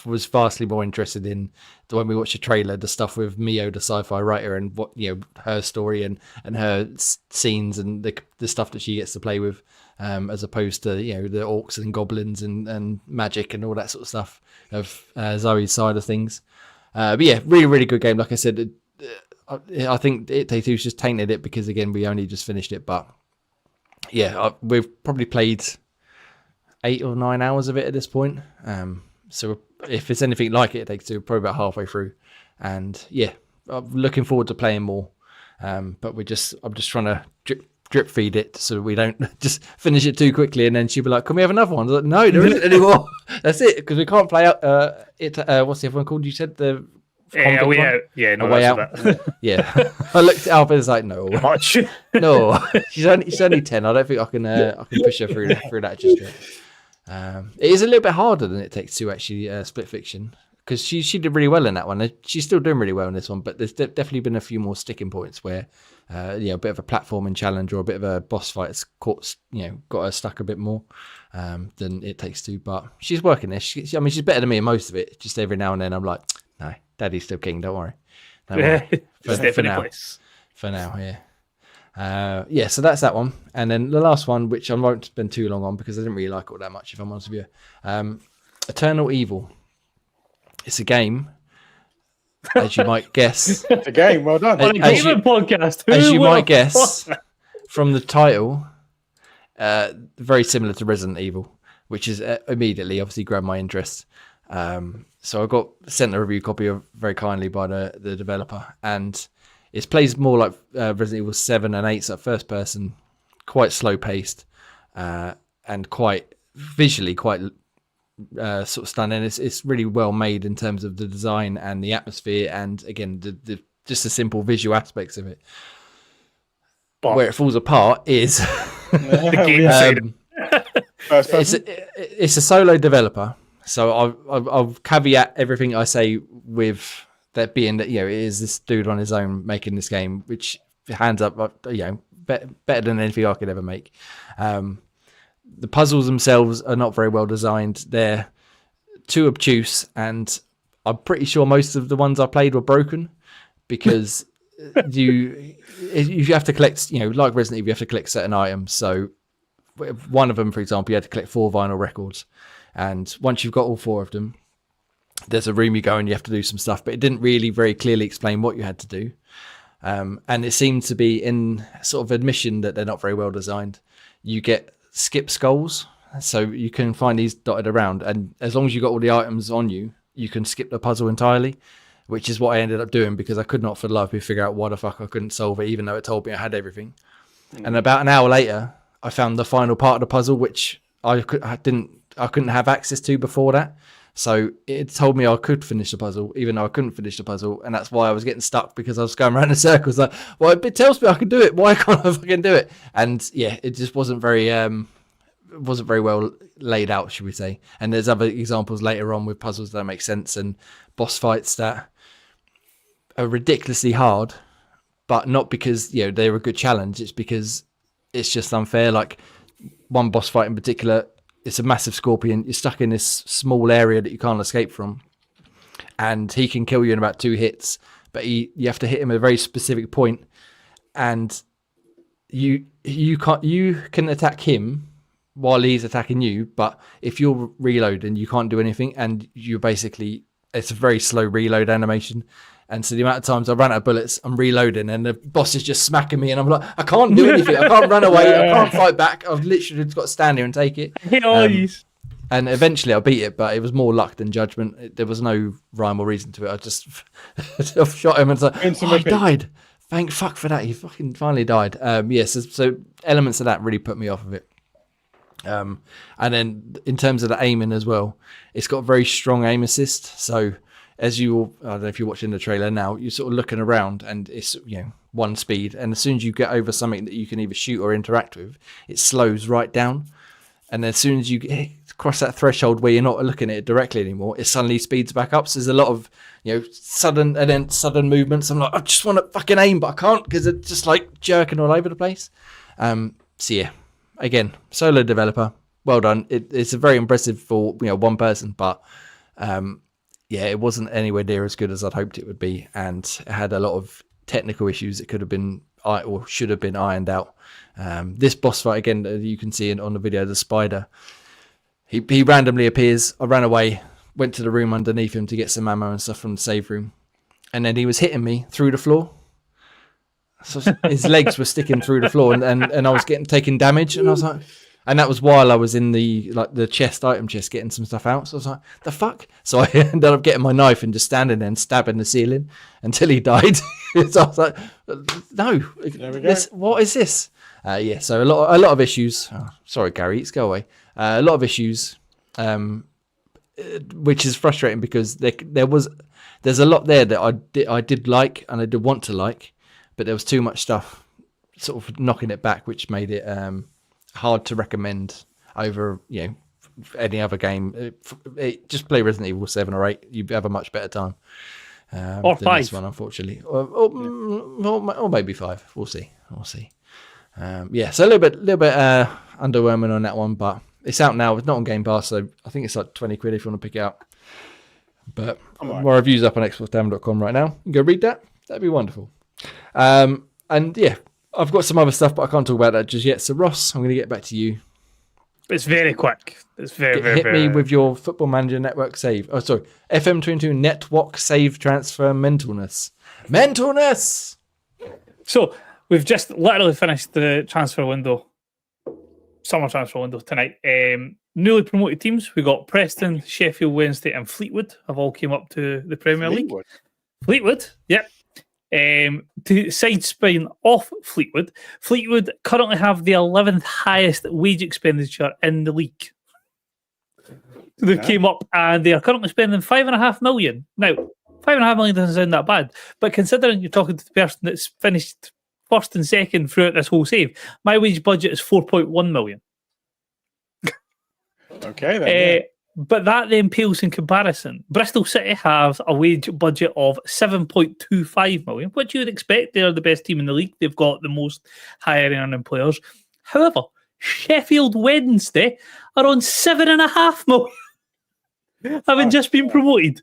was vastly more interested in, when we watched the trailer, the stuff with Mio, the sci-fi writer, and what her story and her scenes and the stuff that she gets to play with, as opposed to the orcs and goblins and magic and all that sort of stuff of Zoe's side of things. But yeah, really, really good game. Like I said, I think It Takes Two's just tainted it because again we only just finished it, but yeah, we've probably played 8 or 9 hours of it at this point. So if it's anything like It Takes Two, probably about halfway through, and yeah, I'm looking forward to playing more. But I'm just trying to drip feed it so we don't just finish it too quickly, and then she'll be like, "Can we have another one?" I was like, "No, there isn't anymore. That's it, because we can't play out. What's the other one called? You said the A Way Out. Yeah, no, A Way Out. Yeah, I looked it up and it's like, no, much. No, she's only 10. I don't think I can push her through that just yet. It is a little bit harder than It Takes Two, actually, Split Fiction, because she did really well in that one. She's still doing really well in this one, but there's definitely been a few more sticking points where a bit of a platforming challenge or a bit of a boss fight has got her stuck a bit more than It Takes Two. But she's working this. She's better than me in most of it. Just every now and then I'm like, no, Daddy's still king. Don't worry. For now, yeah. So that's that one, and then the last one, which I won't spend too long on because I didn't really like it that much, if I'm honest with you. Eternal Evil. It's a game, as you might guess. It's a game. Well done. Podcast. As you might guess from the title, very similar to Resident Evil, which is immediately obviously grabbed my interest. So I got sent a review copy of very kindly by the developer, and it plays more like Resident Evil 7 and 8, so first person, quite slow paced, and quite visually quite sort of stunning. It's really well made in terms of the design and the atmosphere, and again the just the simple visual aspects of it. But where it falls apart is the game. It's a solo developer. So I'll caveat everything I say with that being that it is this dude on his own making this game, which hands up better than anything I could ever make. The puzzles themselves are not very well designed. They're too obtuse, and I'm pretty sure most of the ones I played were broken because you have to collect, like Resident Evil, you have to collect certain items. So one of them, for example, you had to collect 4 vinyl records. And once you've got all 4 of them, there's a room you go and you have to do some stuff, but it didn't really very clearly explain what you had to do. And it seemed to be in sort of admission that they're not very well designed. You get skip skulls, so you can find these dotted around, and as long as you got all the items on you, you can skip the puzzle entirely, which is what I ended up doing because I could not for the life of me figure out why the fuck I couldn't solve it, even though it told me I had everything. And about an hour later, I found the final part of the puzzle, which I couldn't have access to before that. So it told me I could finish the puzzle, even though I couldn't finish the puzzle. And that's why I was getting stuck, because I was going around in circles like, well, it tells me I can do it. Why can't I fucking do it? And yeah, it just wasn't very well laid out, should we say. And there's other examples later on with puzzles that make sense and boss fights that are ridiculously hard, but not because, you know, they're a good challenge. It's because it's just unfair. Like one boss fight in particular, it's a massive scorpion. You're stuck in this small area that you can't escape from, and he can kill you in about 2 hits. But you have to hit him at a very specific point, and you can attack him while he's attacking you. But if you're reloading, you can't do anything, and it's a very slow reload animation. And so the amount of times I ran out of bullets, I'm reloading, and the boss is just smacking me, and I'm like, I can't do anything. I can't run away. I can't fight back. I've literally just got to stand here and take it. And eventually I beat it, but it was more luck than judgment. There was no rhyme or reason to it. I just I shot him and it's like, he died. Thank fuck for that. He fucking finally died. So elements of that really put me off of it. And then in terms of the aiming as well, it's got very strong aim assist. So as I don't know if you're watching the trailer now, you're sort of looking around and it's, you know, 1 speed. And as soon as you get over something that you can either shoot or interact with, it slows right down. And then as soon as you cross that threshold where you're not looking at it directly anymore, it suddenly speeds back up. So there's a lot of, you know, sudden movements. I'm like, I just want to fucking aim, but I can't because it's just like jerking all over the place. So yeah, again, solo developer, well done. It's a very impressive for, you know, one person, but yeah, it wasn't anywhere near as good as I'd hoped it would be, and it had a lot of technical issues that could have been or should have been ironed out. This boss fight, again, you can see on the video, the spider, he randomly appears. I ran away, went to the room underneath him to get some ammo and stuff from the save room, and then he was hitting me through the floor. So his legs were sticking through the floor, and I was taking damage, and I was like, and that was while I was in the item chest getting some stuff out. So I was like, the fuck? So I ended up getting my knife and just standing there and stabbing the ceiling until he died. So I was like, no, what is this? So a lot of issues. Oh, sorry, Gary, let's go away. A lot of issues, which is frustrating because there's a lot there that I did like and I did want to like, but there was too much stuff sort of knocking it back, which made it hard to recommend over, you know, any other game. Just play Resident Evil 7 or 8. You have a much better time. Or 5. This one, unfortunately, or maybe 5. We'll see. So a little bit underwhelming on that one, but it's out now. It's not on Game Pass, so I think it's like 20 quid if you want to pick it up. But my review's up on xboxtavern.com right now. You can go read that. That'd be wonderful. And yeah, I've got some other stuff, but I can't talk about that just yet. So Ross, I'm going to get back to you. It's very quick. It's very hit me with your Football Manager Network save. Oh, sorry. FM22 Network save transfer mentalness. So we've just literally finished the transfer window, summer transfer window tonight. Newly promoted teams. We got Preston, Sheffield Wednesday, and Fleetwood have all came up to the Premier League. Fleetwood, yep. To sidespin off Fleetwood currently have the 11th highest wage expenditure in the league. So they came up and they are currently spending $5.5 million. Now, $5.5 million doesn't sound that bad, but considering you're talking to the person that's finished first and second throughout this whole save, my wage budget is $4.1 million. Okay, then. But that then pales in comparison. Bristol City have a wage budget of $7.25 million, which you would expect. They're the best team in the league. They've got the most higher earning players. However, Sheffield Wednesday are on $7.5 million, having just been promoted.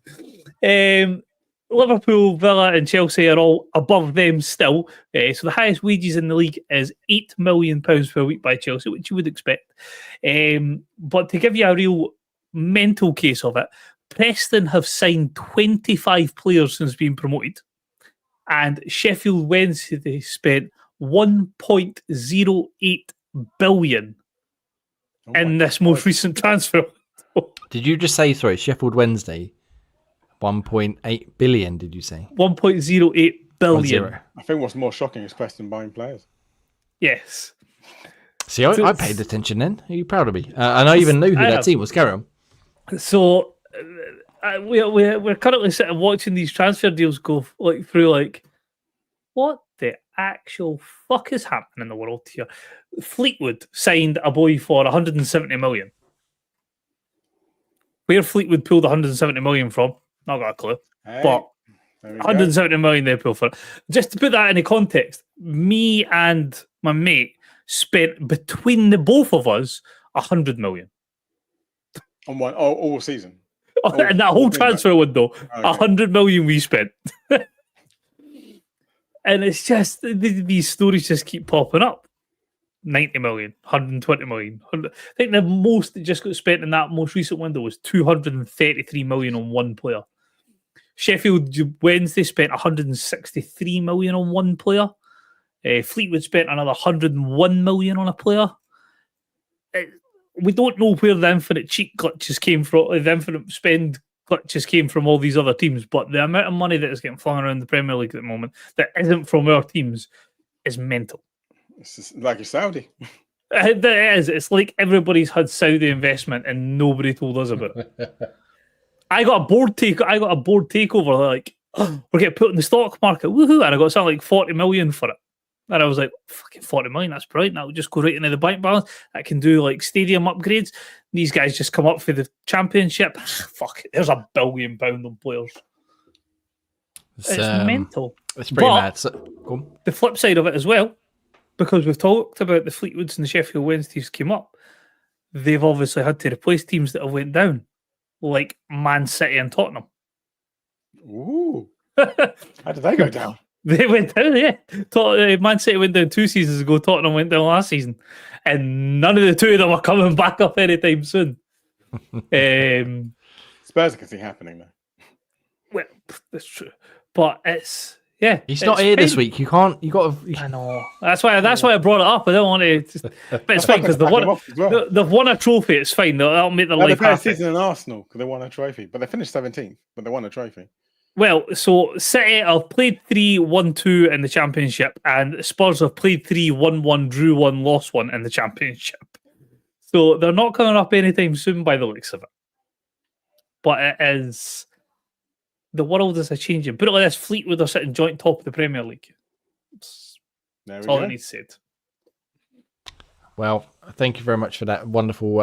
Liverpool, Villa and Chelsea are all above them still. So the highest wages in the league is £8 million per week by Chelsea, which you would expect. But to give you a real mental case of it, Preston have signed 25 players since being promoted, and Sheffield Wednesday spent 1.08 billion in this most recent transfer. Did you just say, sorry, Sheffield Wednesday? 1.8 billion, did you say? 1.08 billion. I think what's more shocking is Preston buying players. Yes. See, I paid attention then. Are you proud of me? And I even knew who that team was. Carry on. So we're currently sitting watching these transfer deals go through. What the actual fuck is happening in the world here? Fleetwood signed a boy for 170 million. Where Fleetwood pulled 170 million from, not got a clue. Hey, but 170 million they pulled for it. Just to put that into context, me and my mate spent between the both of us 100 million on one all season. And that whole transfer window, 100 million we spent. And it's just these stories just keep popping up. 90 million, 120 million. I think the most that just got spent in that most recent window was 233 million on one player. Sheffield Wednesday spent 163 million on one player. Fleetwood spent another 101 million on a player. We don't know where the infinite cheat glitches came from, the infinite spend glitches came from all these other teams, but the amount of money that is getting flung around the Premier League at the moment that isn't from our teams is mental. It's like a Saudi. It is. It's like everybody's had Saudi investment and nobody told us about it. I got a board takeover. Like, we're getting put in the stock market. Woohoo! And I got something like 40 million for it. And I was like, fucking 40 million, that's brilliant. That would just go right into the bank balance. I can do like stadium upgrades. These guys just come up for the championship. Fuck it. There's £1 billion on players. It's mental. It's pretty mad. So, the flip side of it as well, because we've talked about the Fleetwoods and the Sheffield Wednesdays came up, they've obviously had to replace teams that have went down, like Man City and Tottenham. Ooh. How did they go down? They went down, yeah. Man City went down 2 seasons ago. Tottenham went down last season. And none of the two of them are coming back up anytime soon. Spurs can see happening, though. Well, that's true. But it's, yeah. He's not here this week. You got to... I know. That's why I brought it up. I don't want to... But it's fine, because they've won a trophy. It's fine. That'll make their life happy. Season in Arsenal, because they won a trophy. But they finished 17th, but they won a trophy. Well, so City have played 3-1-2 in the Championship, and Spurs have played 3-1-1, drew 1, lost 1 in the Championship. So they're not coming up anytime soon by the looks of it. But it is... The world is changing. Put it like this, Fleetwood are sitting joint top of the Premier League. That's all that needs said. Well, thank you very much for that wonderful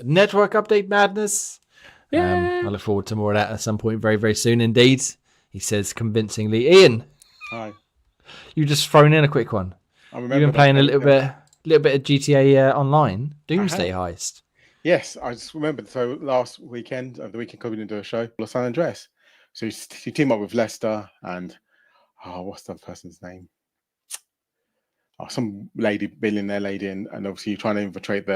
network update madness. Yeah. I look forward to more of that at some point very, very soon indeed. He says convincingly. Ian. Hi. You just thrown in a quick one. You've been playing a little bit of GTA Online. Doomsday Heist. Yes, I just remembered. So last weekend, the weekend we didn't do a show, San Andreas. So you team up with Leicester and what's the person's name? Some billionaire lady, and obviously you're trying to infiltrate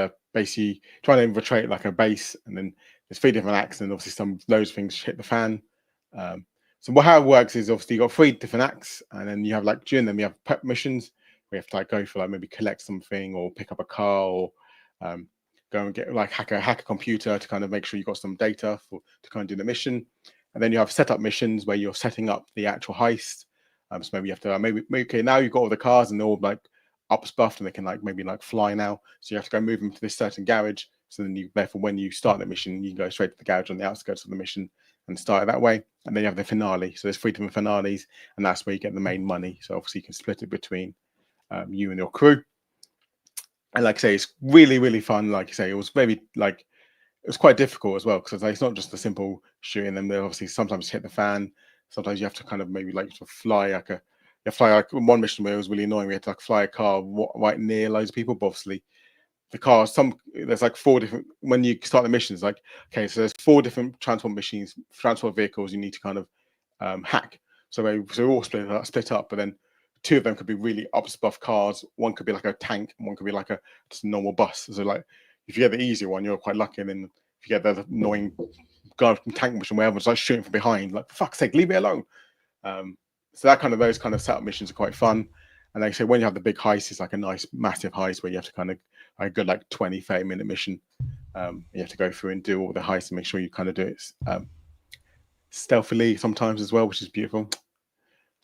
like a base, and then there's 3 different acts, and obviously loads of things hit the fan. So how it works is obviously you got 3 different acts, and then you have during them you have prep missions where you have to go for maybe collect something or pick up a car or go and get hack a computer to kind of make sure you got some data to kind of do the mission. And then you have setup missions where you're setting up the actual heist. So maybe you have to okay, now you've got all the cars and they're all up-spuffed and they can maybe fly now. So you have to go move them to this certain garage. So then therefore when you start the mission, you can go straight to the garage on the outskirts of the mission and start it that way. And then you have the finale. So there's 3 different finales, and that's where you get the main money. So obviously you can split it between you and your crew. And like I say, it's really, really fun. Like you say, it was very it was quite difficult as well, because it's not just a simple shooting them. They obviously sometimes hit the fan. Sometimes you have to kind of maybe to fly one mission where it was really annoying. We had to fly a car right near loads of people. But obviously the cars, there's 4 different, when you start the missions, okay, so there's 4 different transport vehicles you need to kind of hack. So we're all split up, but then 2 of them could be really up-spuff cars. One could be like a tank, and one could be just a normal bus. So if you get the easier one, you're quite lucky. And then you get the annoying guy from tank mission where everyone's like shooting from behind, like for fuck's sake, leave me alone. So those kind of setup missions are quite fun. And like I say, when you have the big heist, it's like a nice massive heist where you have to kind of a good like 20-30 minute mission. You have to go through and do all the heists and make sure you kind of do it stealthily sometimes as well, which is beautiful.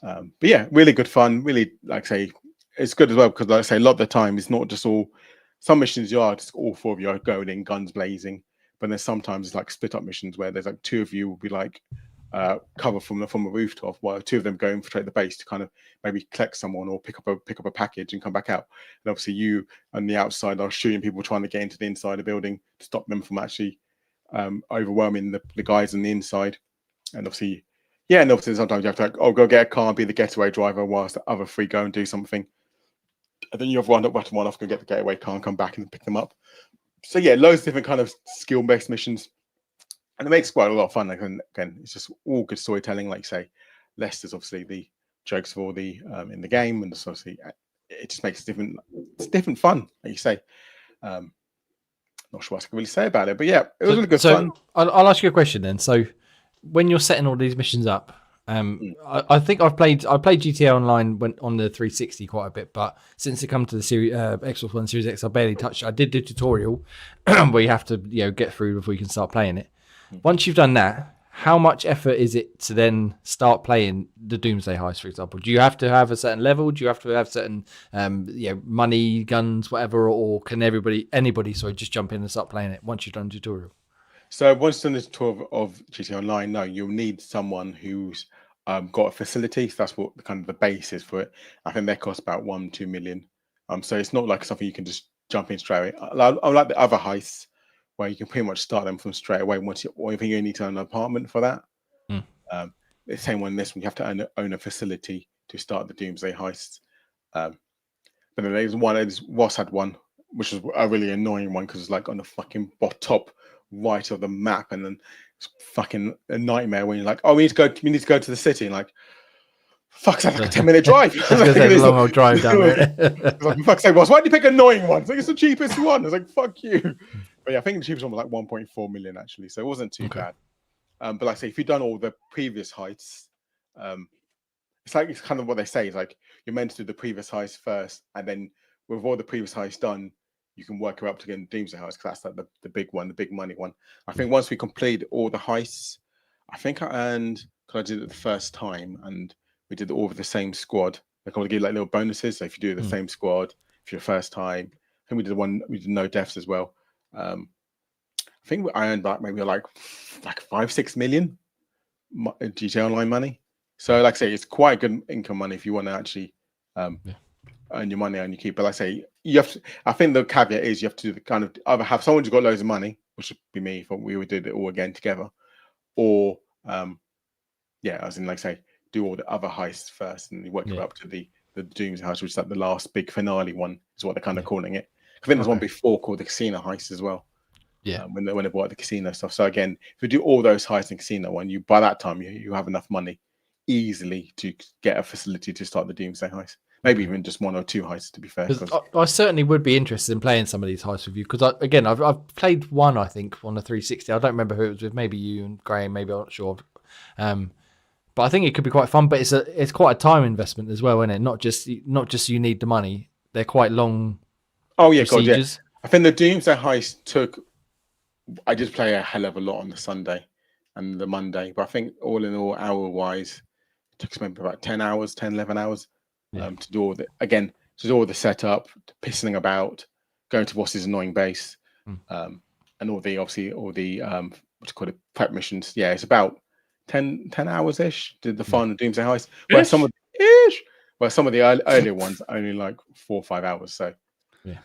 But yeah, really good fun. Really, like I say, it's good as well because, like I say, a lot of the time it's not just all. Some missions you are just all 4 of you are going in guns blazing, but then sometimes it's like split up missions where there's like 2 of you will be like cover from a rooftop, while 2 of them go infiltrate the base to kind of maybe collect someone or pick up a package and come back out. And obviously you on the outside are shooting people trying to get into the inside of the building to stop them from actually overwhelming the guys on the inside. And obviously sometimes you have to like, go get a car and be the getaway driver whilst the other 3 go and do something. And then you have one off, go get the getaway car and come back and pick them up. So yeah, loads of different kind of skill-based missions. And it makes quite a lot of fun. Like, and again, it's just all good storytelling. Like say, Lester's obviously the jokes for the in the game, and obviously it just makes different fun. Like you say, not sure what I can really say about it, but yeah, it was really good fun. I'll ask you a question then. So when you're setting all these missions up, I think I played GTA Online on the 360 quite a bit, but since it come to the series Xbox One Series X, I barely touched it. I did the tutorial where you have to get through before you can start playing it. Once you've done that, how much effort is it to then start playing the Doomsday Heist, for example? Do you have to have a certain level? Do you have to have certain money, guns, whatever, or can anybody just jump in and start playing it once you've done the tutorial? So once you've done the tutorial of GTA Online, no, you'll need someone who's got a facility. So that's what kind of the base is for it. I think they cost about 1-2 million. So it's not like something you can just jump in straight away. Unlike the other heists, where you can pretty much start them from straight away. Or if you need to own an apartment for that. The same one in this one, you have to own a facility to start the Doomsday Heist. But then there's Ross had one, which was a really annoying one because it's like on the fucking top right of the map, and then it's fucking a nightmare when you're like, oh, we need to go to the city, and like, fuck's that, like a 10-minute drive. It's a long old drive down there. It's like, fuck's sake, Ross, why did you pick annoying one? It's like, it's the cheapest one. It's like, fuck you. But yeah, I think the cheapest one was like 1.4 million actually, so it wasn't too bad. But like I say, if you've done all the previous heists, it's kind of what they say. It's like you're meant to do the previous heist first, and then with all the previous heists done, you can work up to get the Doomsday Heist because that's like the big one, the big money one. I think once we complete all the heists, I think I earned, because I did it the first time, and we did it all with the same squad. They kind of give like little bonuses. So if you do the same squad, if you're first time, I think we did no deaths as well. I think I earned back maybe like 5-6 million GTA Online money. So like I say, it's quite good income money if you want to actually earn your money and you keep. But like I say, you have to, I think the caveat is you have to do the kind of either have someone who's got loads of money, which would be me if we would do it all again together, or as in like say, do all the other heists first and you work up to the Doomsday Heist, which is like the last big finale one, is what they're kind of calling it. I think there's one before called the Casino Heist as well. Yeah, when they bought the casino stuff. So again, if you do all those heists in casino one, by that time you have enough money easily to get a facility to start the Doomsday Heist. Maybe even just 1 or 2 heists, to be fair. I certainly would be interested in playing some of these heists with you because I've played one, I think, on the 360. I don't remember who it was with. Maybe you and Graham. Maybe I'm not sure. But I think it could be quite fun. But it's quite a time investment as well, isn't it? Not just you need the money. They're quite long. Oh yeah, God, yeah. I think the Doomsday Heist took. I did play a hell of a lot on the Sunday and the Monday, but I think all in all, hour-wise, it took maybe about 10 hours, 10, 11 hours to do all the setup, pissing about, going to Ross's annoying base, and all the prep missions. Yeah, it's about 10 hours-ish, did the final Doomsday Heist, where some of the earlier ones only like 4 or 5 hours, so... Yeah,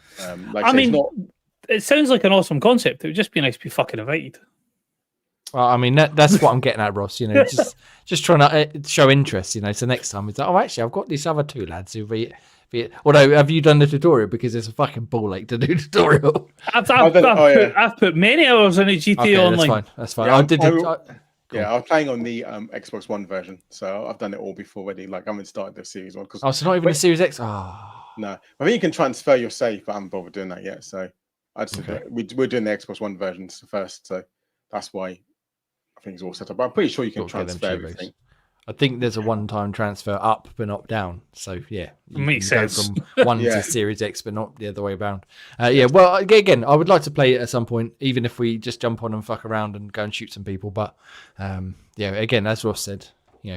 it sounds like an awesome concept. It would just be nice to be fucking invited. Well, I mean, that's what I'm getting at, Ross. You know, just trying to show interest. You know, so next time it's like, oh, actually, I've got these other 2 lads who be. Although, have you done the tutorial? Because it's a fucking ball ache to do tutorial. I've put many hours in a GTA Online. That's fine. Yeah, I was playing on the Xbox One version, so I've done it all before already. Like I haven't started the Series 1 so not even a Series X. No, I think you can transfer your save, but I haven't bothered doing that yet. So We're doing the Xbox One versions first, so that's why I think it's all set up. But I'm pretty sure you can transfer everything. I think there's a one-time transfer up but not down. So yeah, you Makes can sense. go from one to Series X, but not the other way around. Well, again, I would like to play it at some point, even if we just jump on and fuck around and go and shoot some people. But again, as Ross said,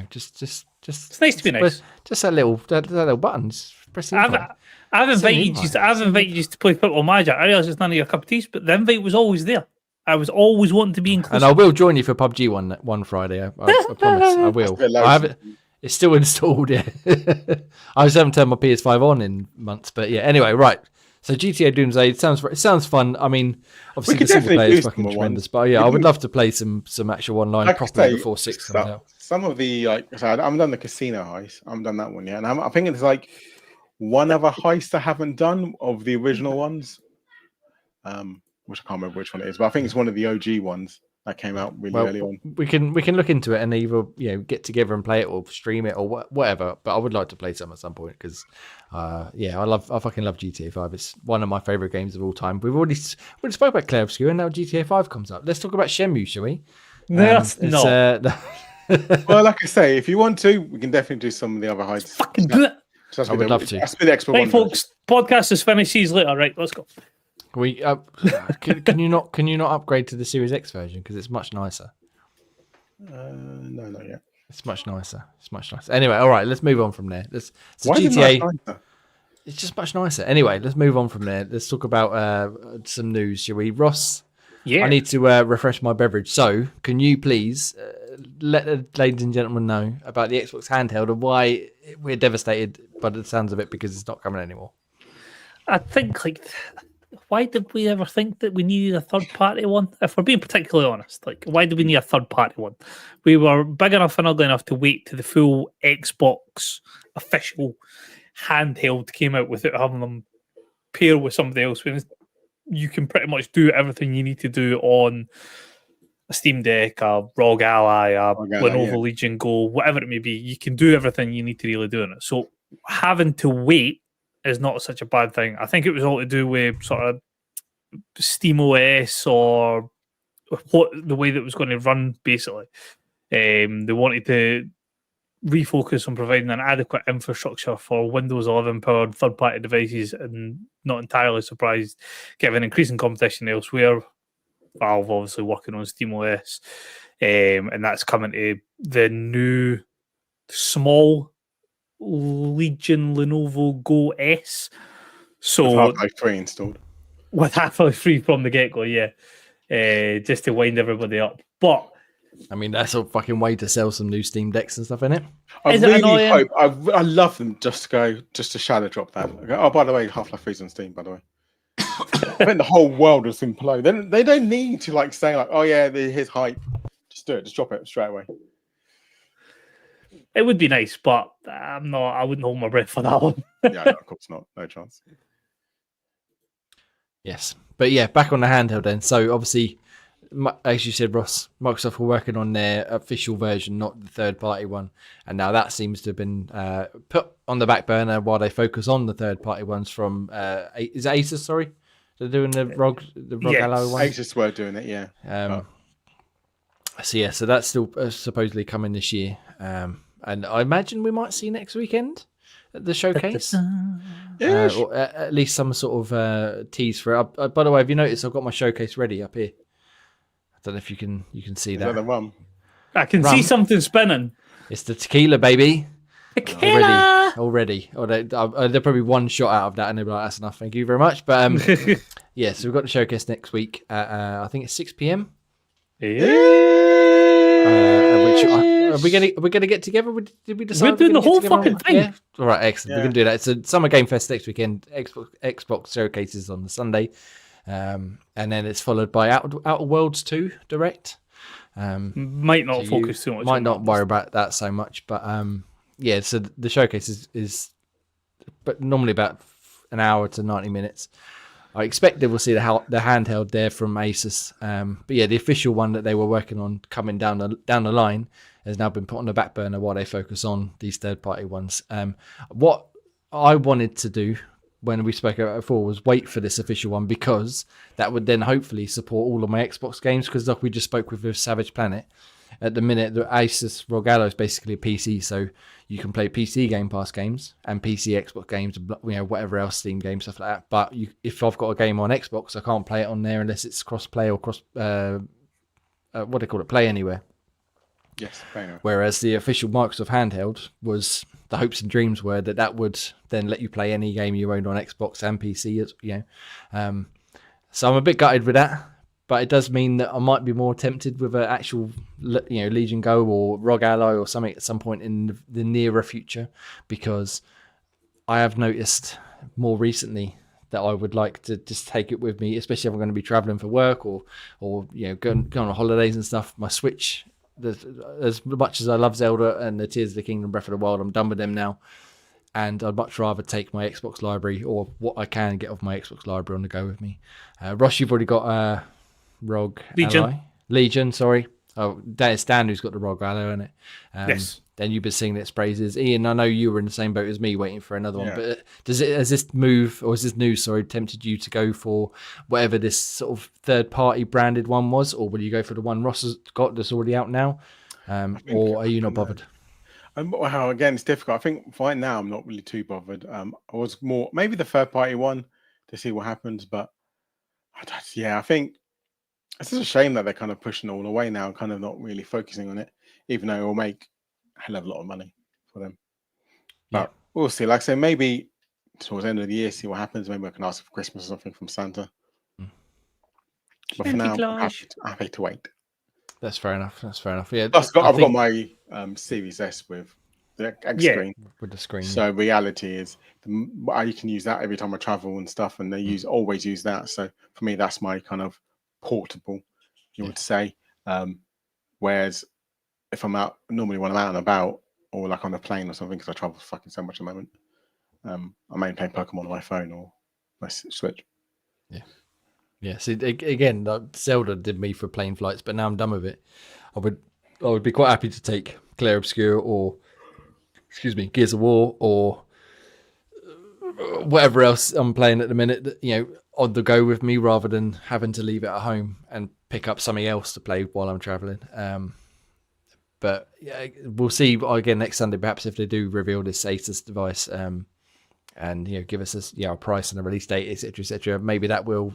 just it's nice to be nice. Just that little button. Just press the invite. I've invited you to play Football Manager. I realise it's none of your cup of tea, but the invite was always there. I was always wanting to be inclusive. And I will join you for PUBG one Friday. I promise. I will. I have it. It's still installed. Yeah. I just haven't turned my PS5 on in months, but yeah. Anyway, right. So GTA Doomsday. It sounds fun. I mean, obviously the single player is fucking tremendous, but yeah, I would love to play some actual online properly before 6 comes out. Some of the I haven't done the casino heist. I haven't done that one yet, and I think it's like one other heist I haven't done of the original ones. Which I can't remember which one it is, but I think it's one of the OG ones that came out really early on. We can look into it and either get together and play it or stream it or whatever. But I would like to play some at some point because, I fucking love GTA 5. It's one of my favorite games of all time. We spoke about Clair Obscure and now GTA 5 comes up. Let's talk about Shenmue, shall we? No, well, like I say, if you want to, we can definitely do some of the other heists. Fucking do it. I would love to. That's the Xbox Right, folks. Podcast is finished. See you later. Right, let's go. We can you not upgrade to the Series X version because it's much nicer? No, not yet. It's much nicer. Anyway, all right, let's move on from there. Why GTA. nicer? It's just much nicer. Anyway, let's move on from there. Let's talk about some news, shall we? Ross, I need to refresh my beverage. So, can you please let the ladies and gentlemen know about the Xbox Handheld and why we're devastated by the sounds of it because it's not coming anymore? I think why did we ever think that we needed a third-party one? If we're being particularly honest, why do we need a third-party one? We were big enough and ugly enough to wait to the full Xbox official handheld came out without having them pair with somebody else. When you can pretty much do everything you need to do on a Steam Deck, a ROG Ally, Lenovo Legion Go, whatever it may be. You can do everything you need to really do in it. So having to wait is not such a bad thing. I think it was all to do with sort of Steam OS or the way that it was going to run, basically. They wanted to refocus on providing an adequate infrastructure for Windows 11 powered third-party devices, and not entirely surprised, given increasing competition elsewhere. Valve obviously working on Steam OS, and that's coming to the new small Legion Lenovo Go S. So with Half-Life 3 installed. With Half-Life 3 from the get-go, just to wind everybody up. But I mean, that's a fucking way to sell some new Steam Decks and stuff, isn't it? I really hope. I love them just to shadow drop that. Oh, by the way, Half-Life 3's on Steam, by the way. I think the whole world has imploded. They don't need to say oh yeah, here's hype. Just do it. Just drop it straight away. It would be nice, but I wouldn't hold my breath for that one. Yeah, no, of course not. No chance. Yes. But yeah, back on the handheld then. So obviously, as you said, Ross, Microsoft were working on their official version, not the third-party one. And now that seems to have been put on the back burner while they focus on the third-party ones from... is it Asus, sorry? They're doing the ROG Ally one? Asus were doing it, yeah. So that's still supposedly coming this year. And I imagine we might see next weekend at the showcase. Or at least some sort of tease for it. By the way, have you noticed I've got my showcase ready up here? I don't know if you can see that. Is that the rum? I can see something spinning. It's the tequila, baby. Tequila! Already. They're probably one shot out of that, and they'll be like, that's enough, thank you very much. But yeah, so we've got the showcase next week. I think it's 6 p.m. Are we gonna get together? Did we decide? We're doing the whole fucking thing. Yeah? All right, excellent. Yeah. We're gonna do that. It's a Summer Game Fest next weekend. Xbox showcases on the Sunday, and then it's followed by Outer Worlds 2 Direct. Might not focus too much. Might not worry about that so much, but yeah. So the showcase is but normally about an hour to 90 minutes. I expect they will see the handheld there from Asus. But yeah, the official one that they were working on coming down the line has now been put on the back burner while they focus on these third-party ones. What I wanted to do when we spoke about it before was wait for this official one, because that would then hopefully support all of my Xbox games. Because like we just spoke with Savage Planet, at the minute the Asus ROG Ally is basically a PC, so you can play PC Game Pass games and PC Xbox games, whatever else, Steam games, stuff like that. But if I've got a game on Xbox, I can't play it on there unless it's cross-play or what do they call it, Play Anywhere. Yes, Play Anywhere. Whereas the official Microsoft Handheld was, the hopes and dreams were that would then let you play any game you owned on Xbox and PC. So I'm a bit gutted with that. But it does mean that I might be more tempted with an actual, Legion Go or ROG Ally or something at some point in the nearer future, because I have noticed more recently that I would like to just take it with me, especially if I'm going to be traveling for work or going on holidays and stuff. My Switch, as much as I love Zelda and the Tears of the Kingdom, Breath of the Wild, I'm done with them now. And I'd much rather take my Xbox library, or what I can get off my Xbox library, on the go with me. Ross, you've already got ROG Legion, sorry. Oh, it's Dan who's got the ROG Ally, isn't it? Yes. Then you've been singing its praises. Ian, I know you were in the same boat as me, waiting for another one. But has this news tempted you to go for whatever this sort of third-party branded one was, or will you go for the one Ross has got that's already out now, or are you not bothered? Again, it's difficult. I think right now I'm not really too bothered. I was more maybe the third-party one to see what happens, but I think it's just a shame that they're kind of pushing it all away now, kind of not really focusing on it, even though it will make a hell of a lot of money for them. But we'll see. Like I say, maybe towards the end of the year, see what happens. Maybe I can ask for Christmas or something from Santa. But for now, I'm happy to wait. That's fair enough. Yeah, Plus, I've got my Series S with the X screen. With the screen. So reality is, you can use that every time I travel and stuff, and they always use that. So for me, that's my kind of portable, you would say. Whereas if I'm out, normally when I'm out and about, or like on a plane or something, because I travel fucking so much at the moment, I mainly play Pokemon on my phone or my Switch. Yeah. See, again, Zelda did me for plane flights, but now I'm done with it. I would be quite happy to take Clair Obscur or, Gears of War or whatever else I'm playing at the minute, on the go with me, rather than having to leave it at home and pick up something else to play while I'm traveling. But we'll see again next Sunday, perhaps, if they do reveal this Asus device, and give us a price and a release date, etc., etc. Maybe that will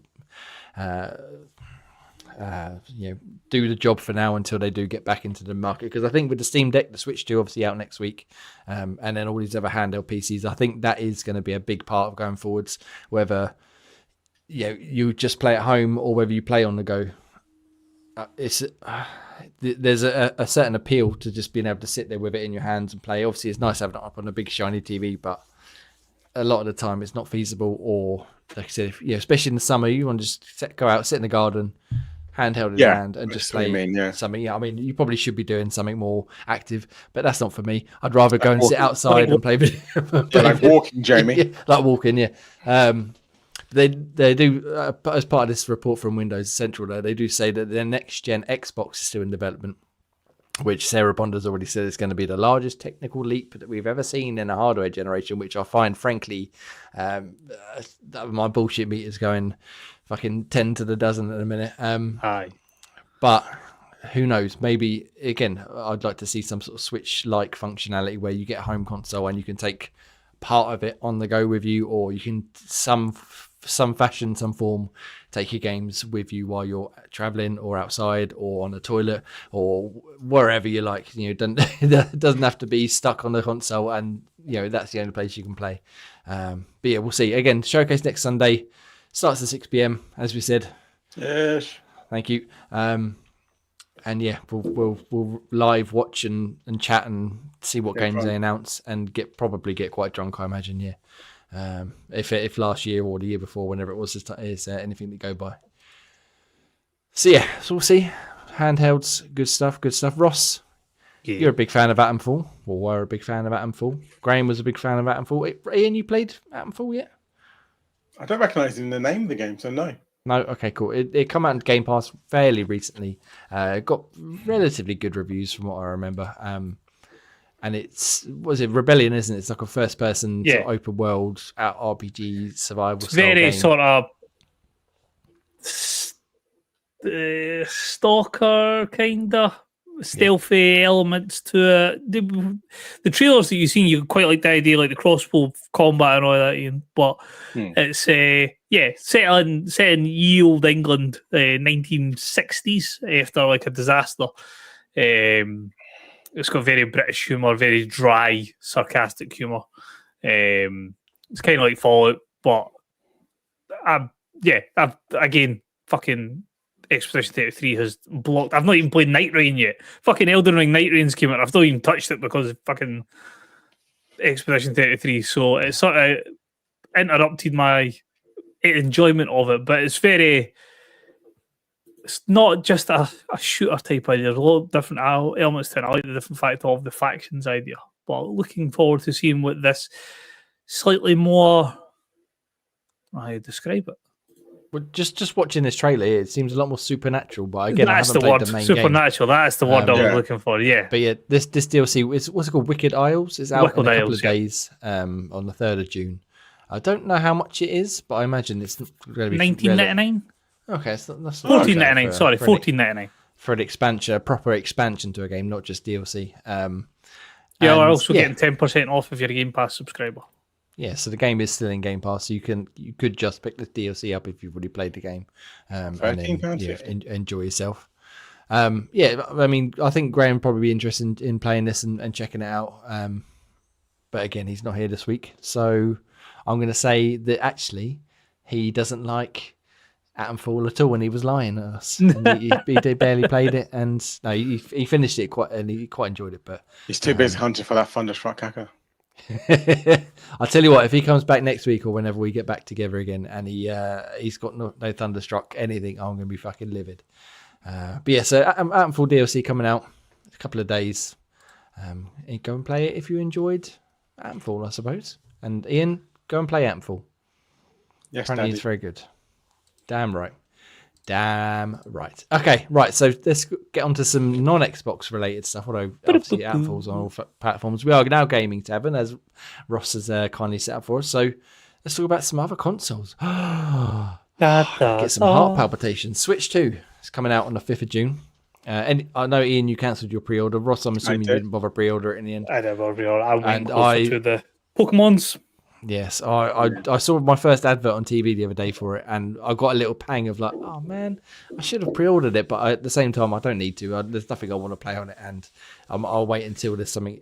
do the job for now until they do get back into the market. Because I think with the Steam Deck, the Switch 2 obviously out next week, and then all these other handheld PCs, I think that is going to be a big part of going forwards, whether you just play at home or whether you play on the go. There's a certain appeal to just being able to sit there with it in your hands and play. Obviously, it's nice having it up on a big shiny TV, but a lot of the time it's not feasible. Or like I said, especially in the summer, you want to just go out, sit in the garden, handheld in your hand, and just play something. I mean, you probably should be doing something more active, but that's not for me. I'd rather go and sit outside and play video. Like walking, Jamie. Like walking, They do, as part of this report from Windows Central, they do say that their next-gen Xbox is still in development, which Sarah Bonder's already said is going to be the largest technical leap that we've ever seen in a hardware generation, which I find, frankly, my bullshit meter's going fucking 10 to the dozen at a minute. But who knows? Maybe, again, I'd like to see some sort of Switch-like functionality where you get a home console and you can take part of it on the go with you, or you can some fashion, some form, take your games with you while you're traveling or outside or on the toilet or wherever you like. It doesn't have to be stuck on the console, and that's the only place you can play. But we'll see. Again, showcase next Sunday, starts at 6 p.m. as we said. Yes. Thank you. And we'll live watch and chat and see what games they announce, and probably get quite drunk, I imagine. If last year or the year before, whenever it was, is anything to go by. So we'll see. Handhelds, good stuff. Ross, you're a big fan of Atomfall, or were a big fan of Atomfall. Graham was a big fan of Atomfall. Ian, you played Atomfall yet? I don't recognise the name of the game, so no. No, okay, cool. It come out in Game Pass fairly recently. Got relatively good reviews from what I remember. and it's Rebellion, isn't it? It's like a first-person sort Yeah. of open world RPG survival. It's style very game. sort of stalker kind of stealthy elements to it. The trailers that you've seen, you quite like the idea, like the crossbow combat and all that, Ian. But it's set in ye old England, 1960s after like a disaster. It's got very British humour, very dry, sarcastic humour. It's kind of like Fallout, but again, fucking Expedition 33 has blocked. I've not even played Night Rain yet. Fucking Elden Ring Night Rain's came out. I've not even touched it because of fucking Expedition 33. So it sort of interrupted my enjoyment of it. But it's not just a shooter type idea. There's a lot of different elements to it. I like the different fact of the factions idea. But looking forward to seeing what this slightly more, I describe it. Well, just watching this trailer, it seems a lot more supernatural. But again, that's I haven't the played word. the main Supernatural. game. That's the word I was looking for. Yeah. But yeah, this DLC is what's it called? Wicked Isles. It's out in a couple of Isles, days. On the 3rd of June. I don't know how much it is, but I imagine it's going to be $19.99. Okay, so that's $14.99. Sorry, $14.99 for an expansion, a proper expansion to a game, not just DLC. We're also getting 10% off if you're a Game Pass subscriber. Yeah, so the game is still in Game Pass, so you could just pick the DLC up if you've already played the game, and then enjoy yourself. I mean, I think Graham would probably be interested in playing this and checking it out. But again, he's not here this week, so I'm going to say that actually he doesn't like Atomfall at all, and he was lying at us. And he barely played it, and no, he finished it he quite enjoyed it. But he's too busy hunting for that Thunderstruck hacker. I'll tell you what, if he comes back next week or whenever we get back together again, and he's got no Thunderstruck anything, I'm going to be fucking livid. But yeah, so Atomfall DLC coming out in a couple of days. Go and play it if you enjoyed Atomfall, I suppose. And Ian, go and play Atomfall. Yes, apparently Daddy. it's very good. Damn right. Okay, right. So let's get on to some non-Xbox related stuff. Although obviously Atomfall's on all platforms. We are now gaming Tavern, as Ross has kindly set up for us. So let's talk about some other consoles. Get some heart palpitations. Switch 2 is coming out on the 5th of June. And I know, Ian, you cancelled your pre-order. Ross, I'm assuming you didn't bother pre-order it in the end. I never bother pre-order. I went closer to the Pokemons. Yes, I saw my first advert on TV the other day for it, and I got a little pang of like, oh man, I should have pre-ordered it, but at the same time, I don't need to. There's nothing I want to play on it, and I'll wait until there's something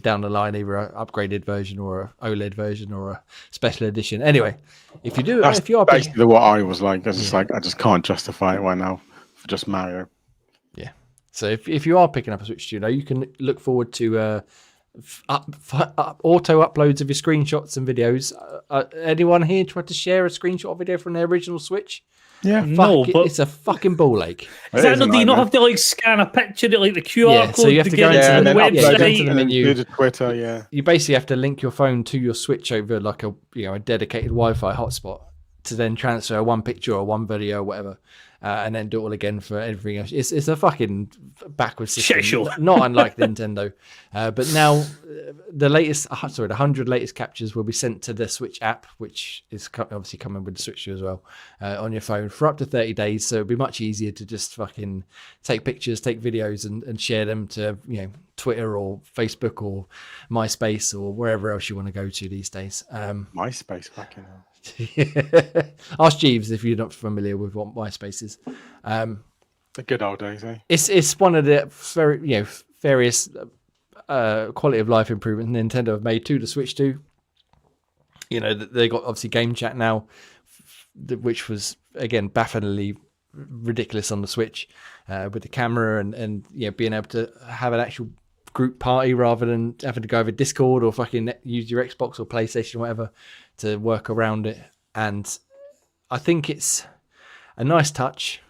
down the line, either an upgraded version or a OLED version or a special edition. Anyway, if you are basically what I was like, I was just like, I just can't justify it right now for just Mario. Yeah. So if you are picking up a Switch 2, you can look forward to auto uploads of your screenshots and videos. Anyone here tried to share a screenshot video from their original Switch? Yeah, but it's a fucking ball ache. Do you not have to scan a picture like the QR code? So you have to go into the website, the menu. Do Twitter, yeah. You basically have to link your phone to your Switch over like a dedicated Wi-Fi hotspot to then transfer one picture or one video or whatever. And then do it all again for everything else. It's a fucking backwards system, not unlike Nintendo. But now the 100 latest captures will be sent to the Switch app, which is obviously coming with the Switch 2 as well, on your phone for up to 30 days. So it'll be much easier to just fucking take pictures, take videos, and share them to Twitter or Facebook or MySpace or wherever else you want to go to these days. MySpace, fucking hell. Ask Jeeves if you're not familiar with what MySpace is. The good old days, eh? It's one of the various quality of life improvements Nintendo have made to the Switch 2. They got obviously game chat now, which was again bafflingly ridiculous on the Switch, with the camera and being able to have an actual group party rather than having to go over Discord or fucking use your Xbox or PlayStation or whatever to work around it. And I think it's a nice touch.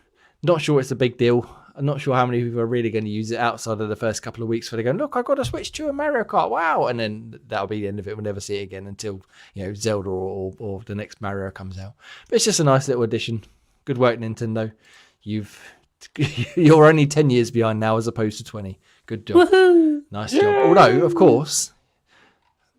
Not sure it's a big deal. I'm not sure how many people are really going to use it outside of the first couple of weeks where they go, look, I got a Switch 2 and Mario Kart, wow. And then that'll be the end of it. We'll never see it again until Zelda or the next Mario comes out. But it's just a nice little addition. Good work, Nintendo. You're only 10 years behind now as opposed to 20. Good job. Woohoo! Nice job. Although, of course,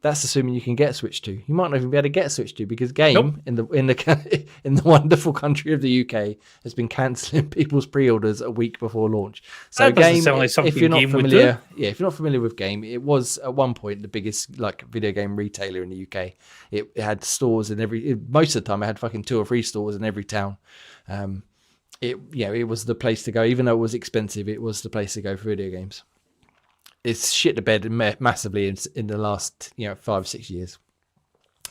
that's assuming you can get a Switch 2. You might not even be able to get a Switch 2 because Game in the wonderful country of the UK has been cancelling people's pre-orders a week before launch. So Game, if you're not familiar, if you're not familiar with Game, it was at one point the biggest video game retailer in the UK. It had stores in most of the time it had fucking 2 or 3 stores in every town. It was the place to go. Even though it was expensive, it was the place to go for video games. It's shit the bed massively in the last 5-6 years,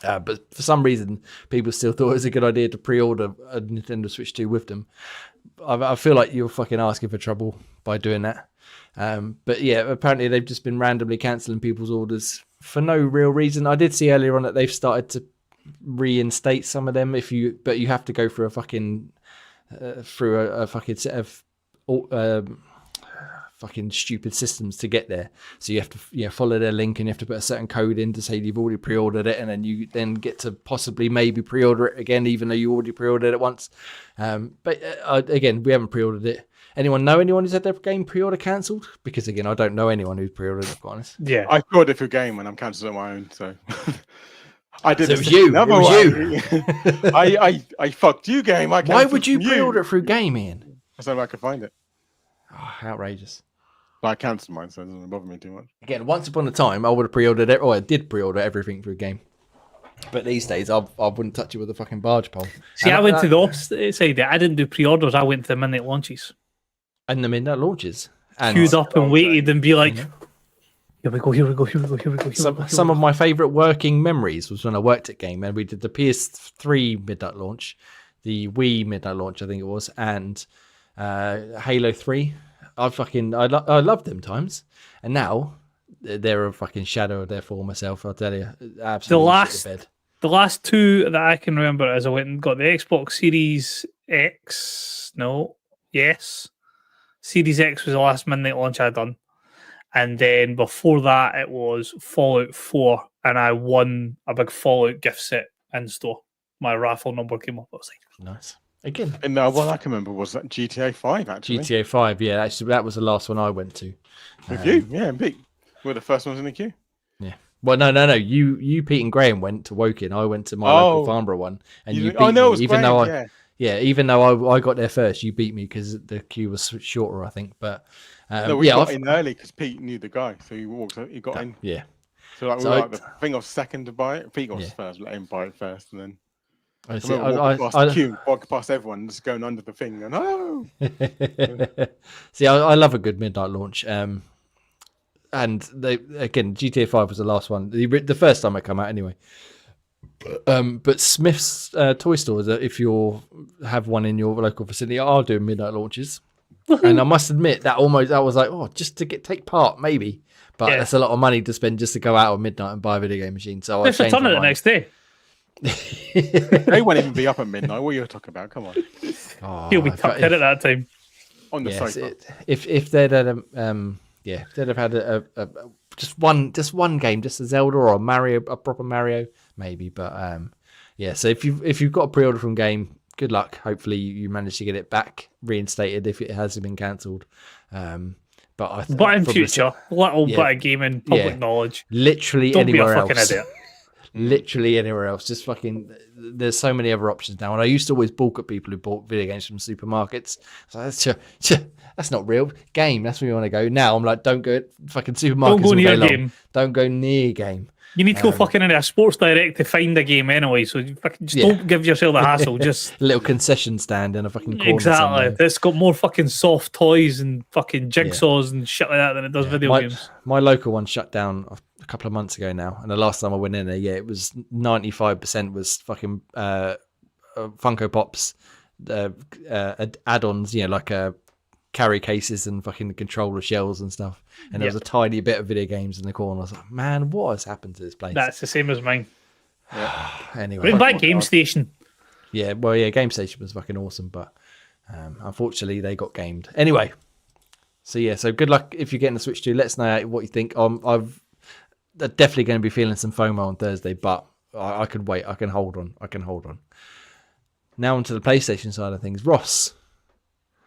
but for some reason people still thought it was a good idea to pre-order a Nintendo Switch 2 with them. I feel like you're fucking asking for trouble by doing that. But yeah, apparently they've just been randomly cancelling people's orders for no real reason. I did see earlier on that they've started to reinstate some of them but you have to go through a fucking set of fucking stupid systems to get there. So you have to follow their link and you have to put a certain code in to say you've already pre-ordered it, and then you then get to possibly maybe pre-order it again even though you already pre-ordered it once. But again, we haven't pre-ordered it. Anyone know anyone who's had their game pre-order cancelled? Because again, I don't know anyone who's pre-ordered it, to be honest. Yeah, I pre-ordered for a game and I'm cancelled on my own, so I did. So it was you. I fucked you, Game. Why would you pre-order it through Game, Ian? I said I could find it. Oh, outrageous. But I cancelled mine, so it doesn't bother me too much. Again, once upon a time, I would have pre-ordered it, or I did pre-order everything through Game. But these days, I wouldn't touch it with a fucking barge pole. See, I went to the opposite side. I didn't do pre-orders. I went to the midnight launches. And the midnight launches. And queued up and waited and be like, here we go. Some of my favourite working memories was when I worked at Game and we did the PS3 midnight launch, the Wii midnight launch, I think it was, and Halo 3. I loved them times, and now they're a fucking shadow of their former self. I'll tell you, absolutely. The last 2 that I can remember is I went and got the Xbox Series X. Series X was the last midnight launch I'd done, and then before that it was Fallout 4, and I won a big Fallout gift set in store. My raffle number came up. I was like, nice. Again, and what I can remember was that GTA 5 actually. GTA 5, yeah, actually that was the last one I went to. With you, yeah, and Pete. We're the first ones in the queue. Yeah. Well, no. You, Pete, and Graham went to Woking. I went to my local Farnborough one, and you beat me. Even though I got there first, you beat me because the queue was shorter, I think. But we got in early because Pete knew the guy, so he got in. Yeah. So we were the thing of second to buy it. Pete got first, let him buy it first, and then. I walk past everyone just going under the thing and See, I love a good midnight launch. And GTA 5 was the last one, the first time it came out anyway. But Smith's toy stores, if you have one in your local vicinity, are doing midnight launches. And I must admit that was like, just to take part maybe, but that's a lot of money to spend just to go out at midnight and buy a video game machine. So I changed my mind. The next day. They won't even be up at midnight. What are you talking about? Come on. He'll be tucked in at that time. On the sofa. If they'd had they'd have had a just one game, just a Zelda or a Mario, a proper Mario, maybe. But so if you've got a pre-order from Game, good luck. Hopefully you manage to get it back reinstated if it hasn't been cancelled. But in future, little bit of gaming public knowledge. Literally Don't anywhere be a fucking else. idiot. Literally anywhere else. Just fucking. There's so many other options now, and I used to always balk at people who bought video games from supermarkets. So that's not real. Game. That's where you want to go. Now I'm like, don't go fucking supermarkets. Don't go near Game. Don't go near Game. You need to go fucking into a Sports Direct to find a game anyway. So you fucking don't give yourself the hassle. Just a little concession stand in a fucking corner. Exactly. Somewhere. It's got more fucking soft toys and fucking jigsaws and shit like that than it does video games. My local one shut down a couple of months ago now, and the last time I went in there, it was 95% was fucking Funko Pops, add-ons, like carry cases and fucking controller shells and stuff, and there was a tiny bit of video games in the corner. I was like, man, what has happened to this place? That's the same as mine. Anyway, bring back Game Station. Yeah, Game Station was fucking awesome, but unfortunately they got gamed. Anyway, so good luck if you're getting a Switch 2. Let us know what you think. I've definitely going to be feeling some FOMO on Thursday, but I can wait. I can hold on. Now onto the PlayStation side of things. Ross.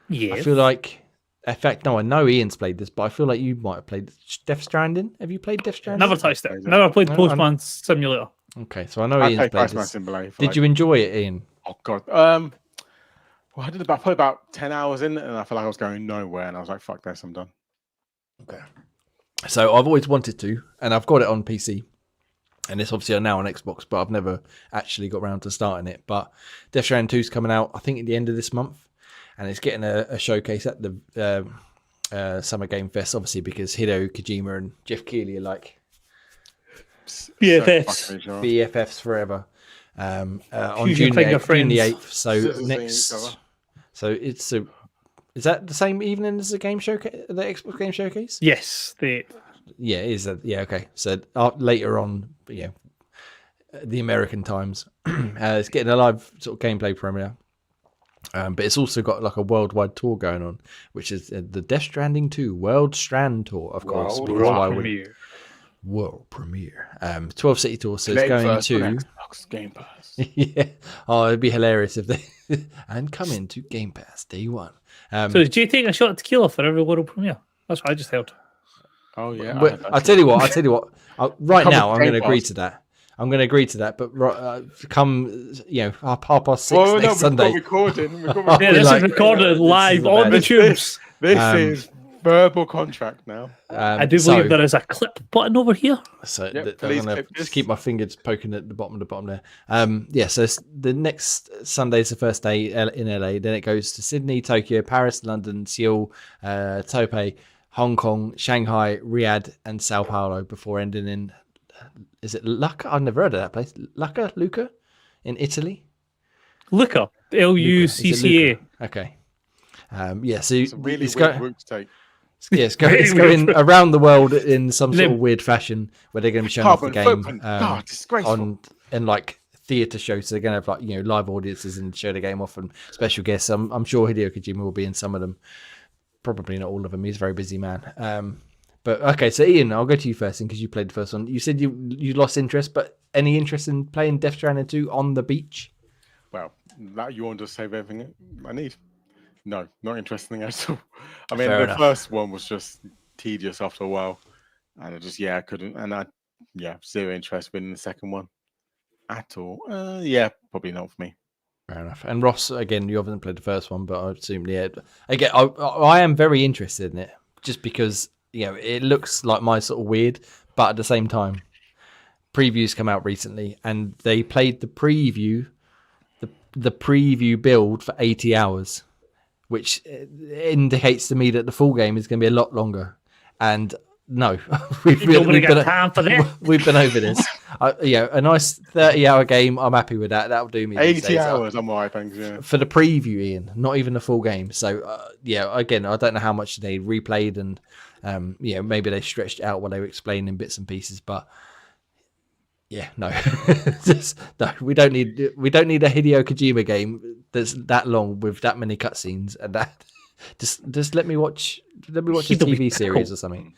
Yeah. I feel like In fact, no, I know Ian's played this, but I feel like you might have played Death Stranding. Have you played Death Stranding? Never touched it. Never played No, Postman Simulator. Okay, so I know I Ian's played played Postman this. Simulator. Did you enjoy it, Ian? Oh god. Well, I did probably about 10 hours in, and I felt like I was going nowhere, and I was like, "Fuck this, I'm done." Okay. So I've always wanted to, and I've got it on PC, and it's obviously now on Xbox, but I've never actually got around to starting it. But Death Stranding 2 is coming out, I think, at the end of this month, and it's getting a showcase at the Summer Game Fest, obviously, because Hideo Kojima and Jeff Keighley are like BFFs. BFFs forever. On Fusion June the finger 8th, June the friends. 8th. So is that the same evening as the game showcase, the Xbox Game Showcase? Yes, Yeah, it is. Yeah, okay. So later on, the American times, it's getting a live sort of gameplay premiere. But it's also got like a worldwide tour going on, which is the Death Stranding 2 World Strand Tour, of course. World premiere. 12 city tour, so it's going to Xbox Game Pass. yeah. Oh, it'd be hilarious if they and come into Game Pass day one. So did you take a shot of tequila for every world premiere? That's what I just heard. Oh yeah. I'll tell you what. Right Come now, with I'm going to Game agree Pass. to that. I'm going to agree to that. But come, 6:30 Well, next Sunday. We're recording. Yeah, this is like, recorded live is on the bad. tubes. This is verbal contract now. I do believe there is a clip button over here. So Yep, I'm please gonna clip this. just keep my fingers poking at the bottom there. Yeah. So the next Sunday is the first day in LA. Then it goes to Sydney, Tokyo, Paris, London, Seoul, Taipei, Hong Kong, Shanghai, Riyadh, and Sao Paulo before ending in. Is it Lucca? I've never heard of that place. Lucca, in Italy. Lucca, Lucca. Is it Lucca. Lucca? Okay. Yeah. So It's a really it's weird route to take. Yeah, it's going around the world in some sort of weird fashion where they're going to be showing off the game disgraceful. in like theatre shows. So they're going to have like live audiences and show the game off and special guests. I'm sure Hideo Kojima will be in some of them. Probably not all of them. He's a very busy man. But okay, so Ian, I'll go to you first because you played the first one. You said you lost interest, but any interest in playing Death Stranding 2 on the beach? Well, that you want to save everything I need. No, not interesting at all. I mean, Fair the enough. first one was just tedious after a while, and I couldn't, and zero interest in the second one at all. Probably not for me. Fair enough. And Ross, again, you haven't played the first one, but I assume, again, I am very interested in it just because, it looks like my sort of weird, but at the same time, previews come out recently and they played the preview build for 80 hours, which indicates to me that the full game is going to be a lot longer. And no, we've been over this. A nice 30-hour game. I'm happy with that. That'll do me. 80 hours. I'm alright, thanks. Yeah. For the preview, Ian, not even the full game. So again, I don't know how much they replayed and maybe they stretched it out while they were explaining bits and pieces, but no, we don't need a Hideo Kojima game that's that long with that many cutscenes and that. Just let me watch a TV series or something.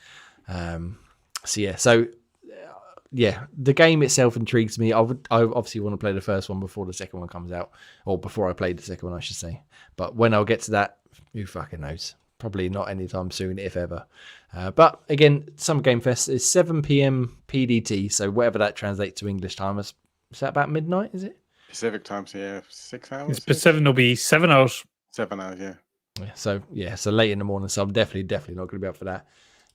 The game itself intrigues me. I obviously want to play the first one before the second one comes out, or before I play the second one, I should say. But when I'll get to that, who fucking knows? Probably not anytime soon, if ever. But again, Summer Game Fest is 7 p.m. PDT, so whatever that translates to English time, is that about midnight? Is it Pacific time? So 6 hours. Pacific will be 7 hours. 7 hours, yeah. So late in the morning. So I'm definitely not going to be up for that.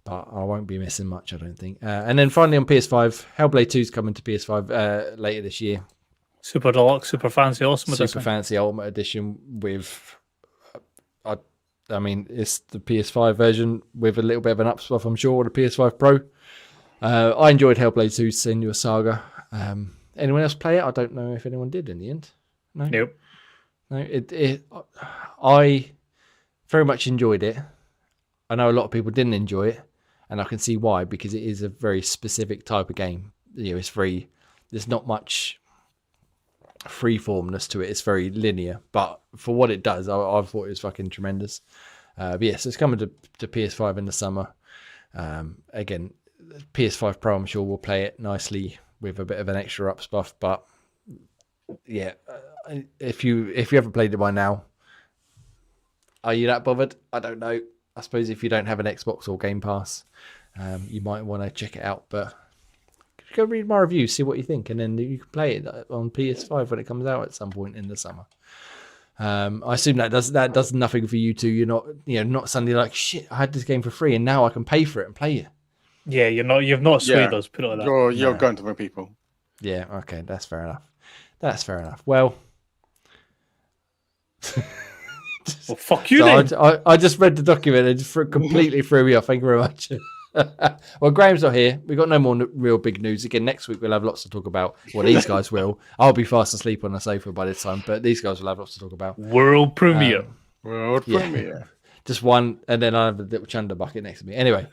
But I won't be missing much, I don't think. And then finally on PS5, Hellblade 2 is coming to PS5 later this year. Super deluxe, super fancy, awesome edition. Super fancy Ultimate Edition with, it's the PS5 version with a little bit of an upswell, I'm sure, or the PS5 Pro. I enjoyed Hellblade 2 Senua's Saga. Anyone else play it? I don't know if anyone did in the end. No. Nope. No, I very much enjoyed it. I know a lot of people didn't enjoy it, and I can see why, because it is a very specific type of game. There's not much freeformness to it. It's very linear, but for what it does, I thought it was fucking tremendous. So it's coming to PS5 in the summer. Again, PS5 Pro, I'm sure will play it nicely with a bit of an extra up stuff, but if you haven't played it by now, are you that bothered? I don't know. I suppose if you don't have an Xbox or Game Pass, you might want to check it out. But go read my review, see what you think, and then you can play it on PS5 when it comes out at some point in the summer. I assume that does nothing for you two. You're not suddenly like, shit, I had this game for free and now I can pay for it and play it. Yeah, you've not swayed us. Put it like that. You're going to the people. Yeah, okay, that's fair enough. Well, well, fuck you so then. I just read the document and it just completely threw me off. Thank you very much. Well, Graham's not here. We've got no more real big news. Again, next week we'll have lots to talk about. Well, these guys will. I'll be fast asleep on the sofa by this time, but these guys will have lots to talk about. World premiere. World premiere. Just one, and then I have a little chunder bucket next to me. Anyway,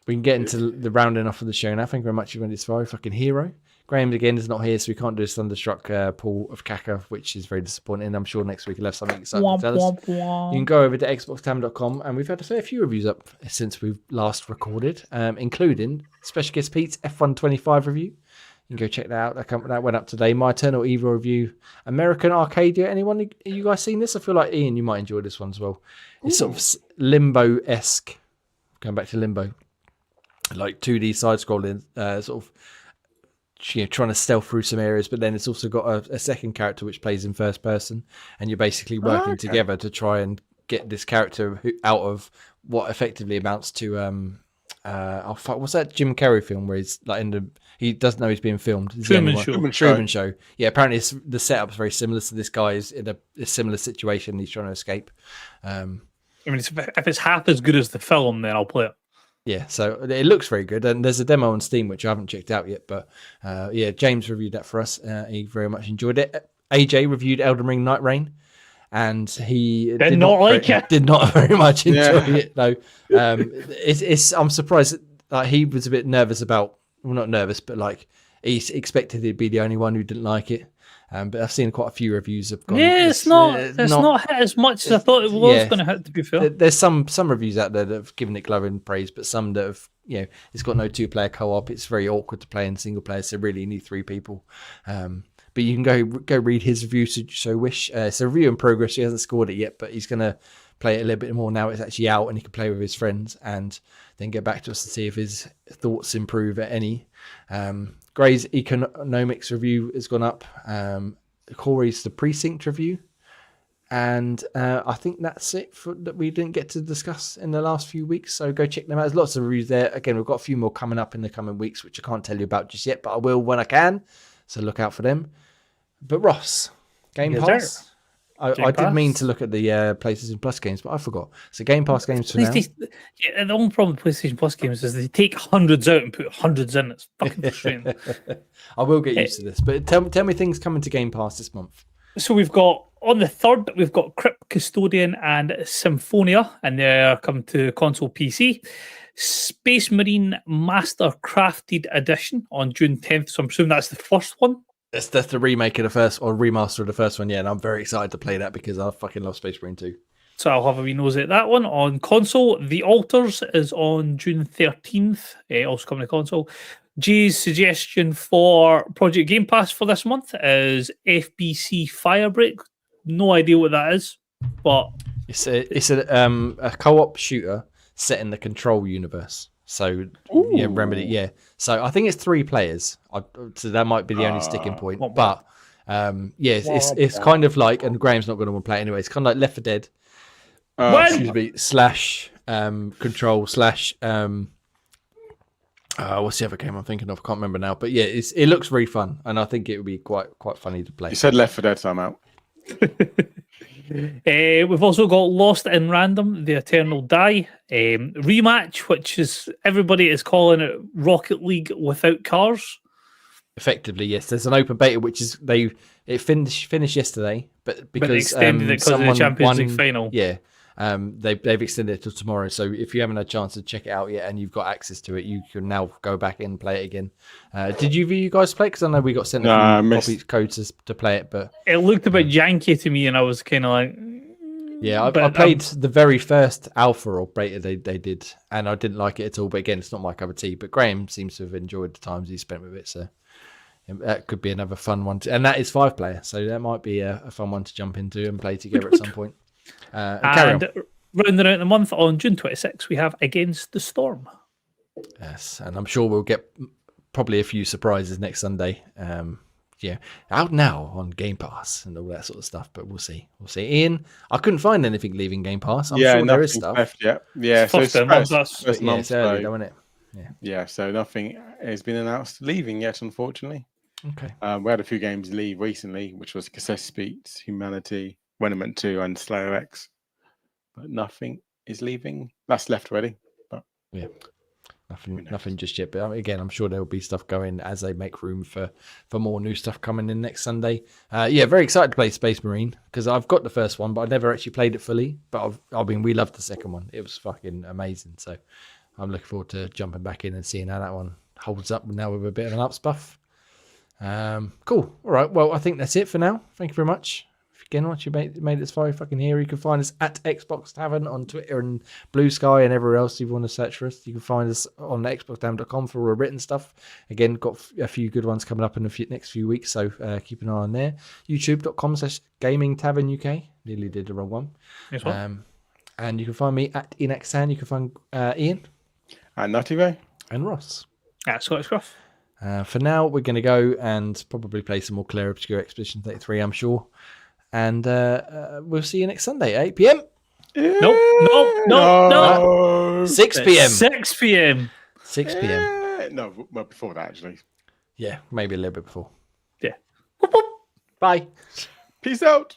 we can get into the rounding off of the show now. Thank you very much for going this far. Fucking hero. Graham again is not here, so we can't do a Thunderstruck pool of Kaka, which is very disappointing. I'm sure next week he'll have something exciting to tell us. You can go over to xboxtam.com, and we've had a fair few reviews up since we've last recorded, including Special Guest Pete's F125 review. You can go check that out. That went up today. My Eternal Evil review. American Arcadia. Anyone? Have you guys seen this? I feel like Ian, you might enjoy this one as well. It's sort of Limbo-esque. Going back to Limbo. Like 2D side-scrolling, sort of trying to stealth through some areas, but then it's also got a second character which plays in first person, and you're basically working together to try and get this character out of what effectively amounts to what's that Jim Carrey film where he's like he doesn't know he's being filmed. Truman Show. Yeah, apparently the setup's very similar, so this guy is in a similar situation. He's trying to escape. I mean, if it's half as good as the film, then I'll play it. Yeah, so it looks very good, and there's a demo on Steam which I haven't checked out yet. But James reviewed that for us. He very much enjoyed it. AJ reviewed Elden Ring Night Rain, and he did not very much enjoy it. Though I'm surprised that he was a bit nervous about. Well, not nervous, but like he expected he'd be the only one who didn't like it. But I've seen quite a few reviews have gone. Yeah, it's not hit as much as I thought it was going to hit. To be fair, there's some reviews out there that have given it glowing praise, but some that have it's got no 2-player co-op. It's very awkward to play in single player, so really you need 3 people. But you can go read his review, so wish. It's a review in progress. He hasn't scored it yet, but he's going to play it a little bit more now it's actually out and he can play with his friends, and then get back to us to see if his thoughts improve at any. Gray's economics review has gone up. Corey's the precinct review, and I think that's it that we didn't get to discuss in the last few weeks. So go check them out. There's lots of reviews there. Again, we've got a few more coming up in the coming weeks, which I can't tell you about just yet, but I will when I can. So look out for them. But Ross, Game Pass. I did mean to look at the PlayStation Plus games, but I forgot. So Game Pass games for now. Yeah, the only problem with PlayStation Plus games is they take hundreds out and put hundreds in. It's fucking frustrating. I will get used to this, but tell me things coming to Game Pass this month. So we've got, on the 3rd, we've got Crypt Custodian and Symphonia, and they're coming to console PC. Space Marine Master Crafted Edition on June 10th, so I'm assuming that's the first one. That's the remake of the first, or remaster of the first one, and I'm very excited to play that because I fucking love Space Marine 2. So I'll have a wee nose at that one. On console, The Altars is on June 13th, also coming to console. Jay's suggestion for Project Game Pass for this month is FBC Firebreak. No idea what that is, but it's a co-op shooter set in the Control universe. So Remedy, So I think it's 3 players. So that might be the only sticking point. But it's kind of like, and Graham's not going to want to play it anyway. It's kind of like Left 4 Dead. / Control / what's the other game I'm thinking of? I can't remember now. But yeah, it looks really fun, and I think it would be quite funny to play. You said Left 4 Dead, so I'm out. We've also got Lost in Random, The Eternal Die rematch, which is everybody is calling it Rocket League without cars. Effectively, yes. There's an open beta which is it finished yesterday, but because they extended it because of the Champions League final. Yeah. They've extended it till tomorrow, so if you haven't had a chance to check it out yet and you've got access to it, you can now go back in and play it again. Did you guys play? Because I know we got sent a few codes to play it, but it looked a bit janky to me, and I was kind of like, yeah. I played the very first alpha or beta they did, and I didn't like it at all. But again, it's not my cup of tea. But Graham seems to have enjoyed the times he spent with it, so that could be another fun one. And that is 5-player, so that might be a fun one to jump into and play together at some point. rounding out the month on June 26th, we have Against the Storm. Yes, and I'm sure we'll get probably a few surprises next Sunday. Yeah, out now on Game Pass and all that sort of stuff, but we'll see. Ian, I couldn't find anything leaving Game Pass. I'm sure there is stuff. Left yet. Yeah, It's so first month, that's- first Yeah, month, it's early, so- don't it? yeah, so nothing has been announced leaving yet, unfortunately. Okay. We had a few games leave recently, which was Cassette Speeds, Humanity, Weniment 2, and Slayer X. But nothing is leaving. That's left already. But Yeah. Nothing just yet. But again, I'm sure there will be stuff going as they make room for more new stuff coming in next Sunday. Yeah, very excited to play Space Marine because I've got the first one, but I never actually played it fully. But we loved the second one. It was fucking amazing. So I'm looking forward to jumping back in and seeing how that one holds up now with a bit of an upspuff. Cool. All right. Well, I think that's it for now. Thank you very much. Again, once you made it this far, fucking here, you can find us at Xbox Tavern on Twitter and Blue Sky and everywhere else you want to search for us. You can find us on xboxtavern.com for all our written stuff. Again, got a few good ones coming up in the next few weeks, so keep an eye on there. YouTube.com/Gaming Tavern UK. Nearly did the wrong one. Yes, what? And you can find me at Inaxan. You can find Ian and Nutty Ray. and Ross. At Scottish Gruff. For now, we're going to go and probably play some more Clair Obscure Expedition 33, I'm sure. And we'll see you next Sunday at 8 p.m. No. 6 p.m. 6 p.m. 6 p.m. No, well, before that, actually. Yeah, maybe a little bit before. Yeah. Bye. Peace out.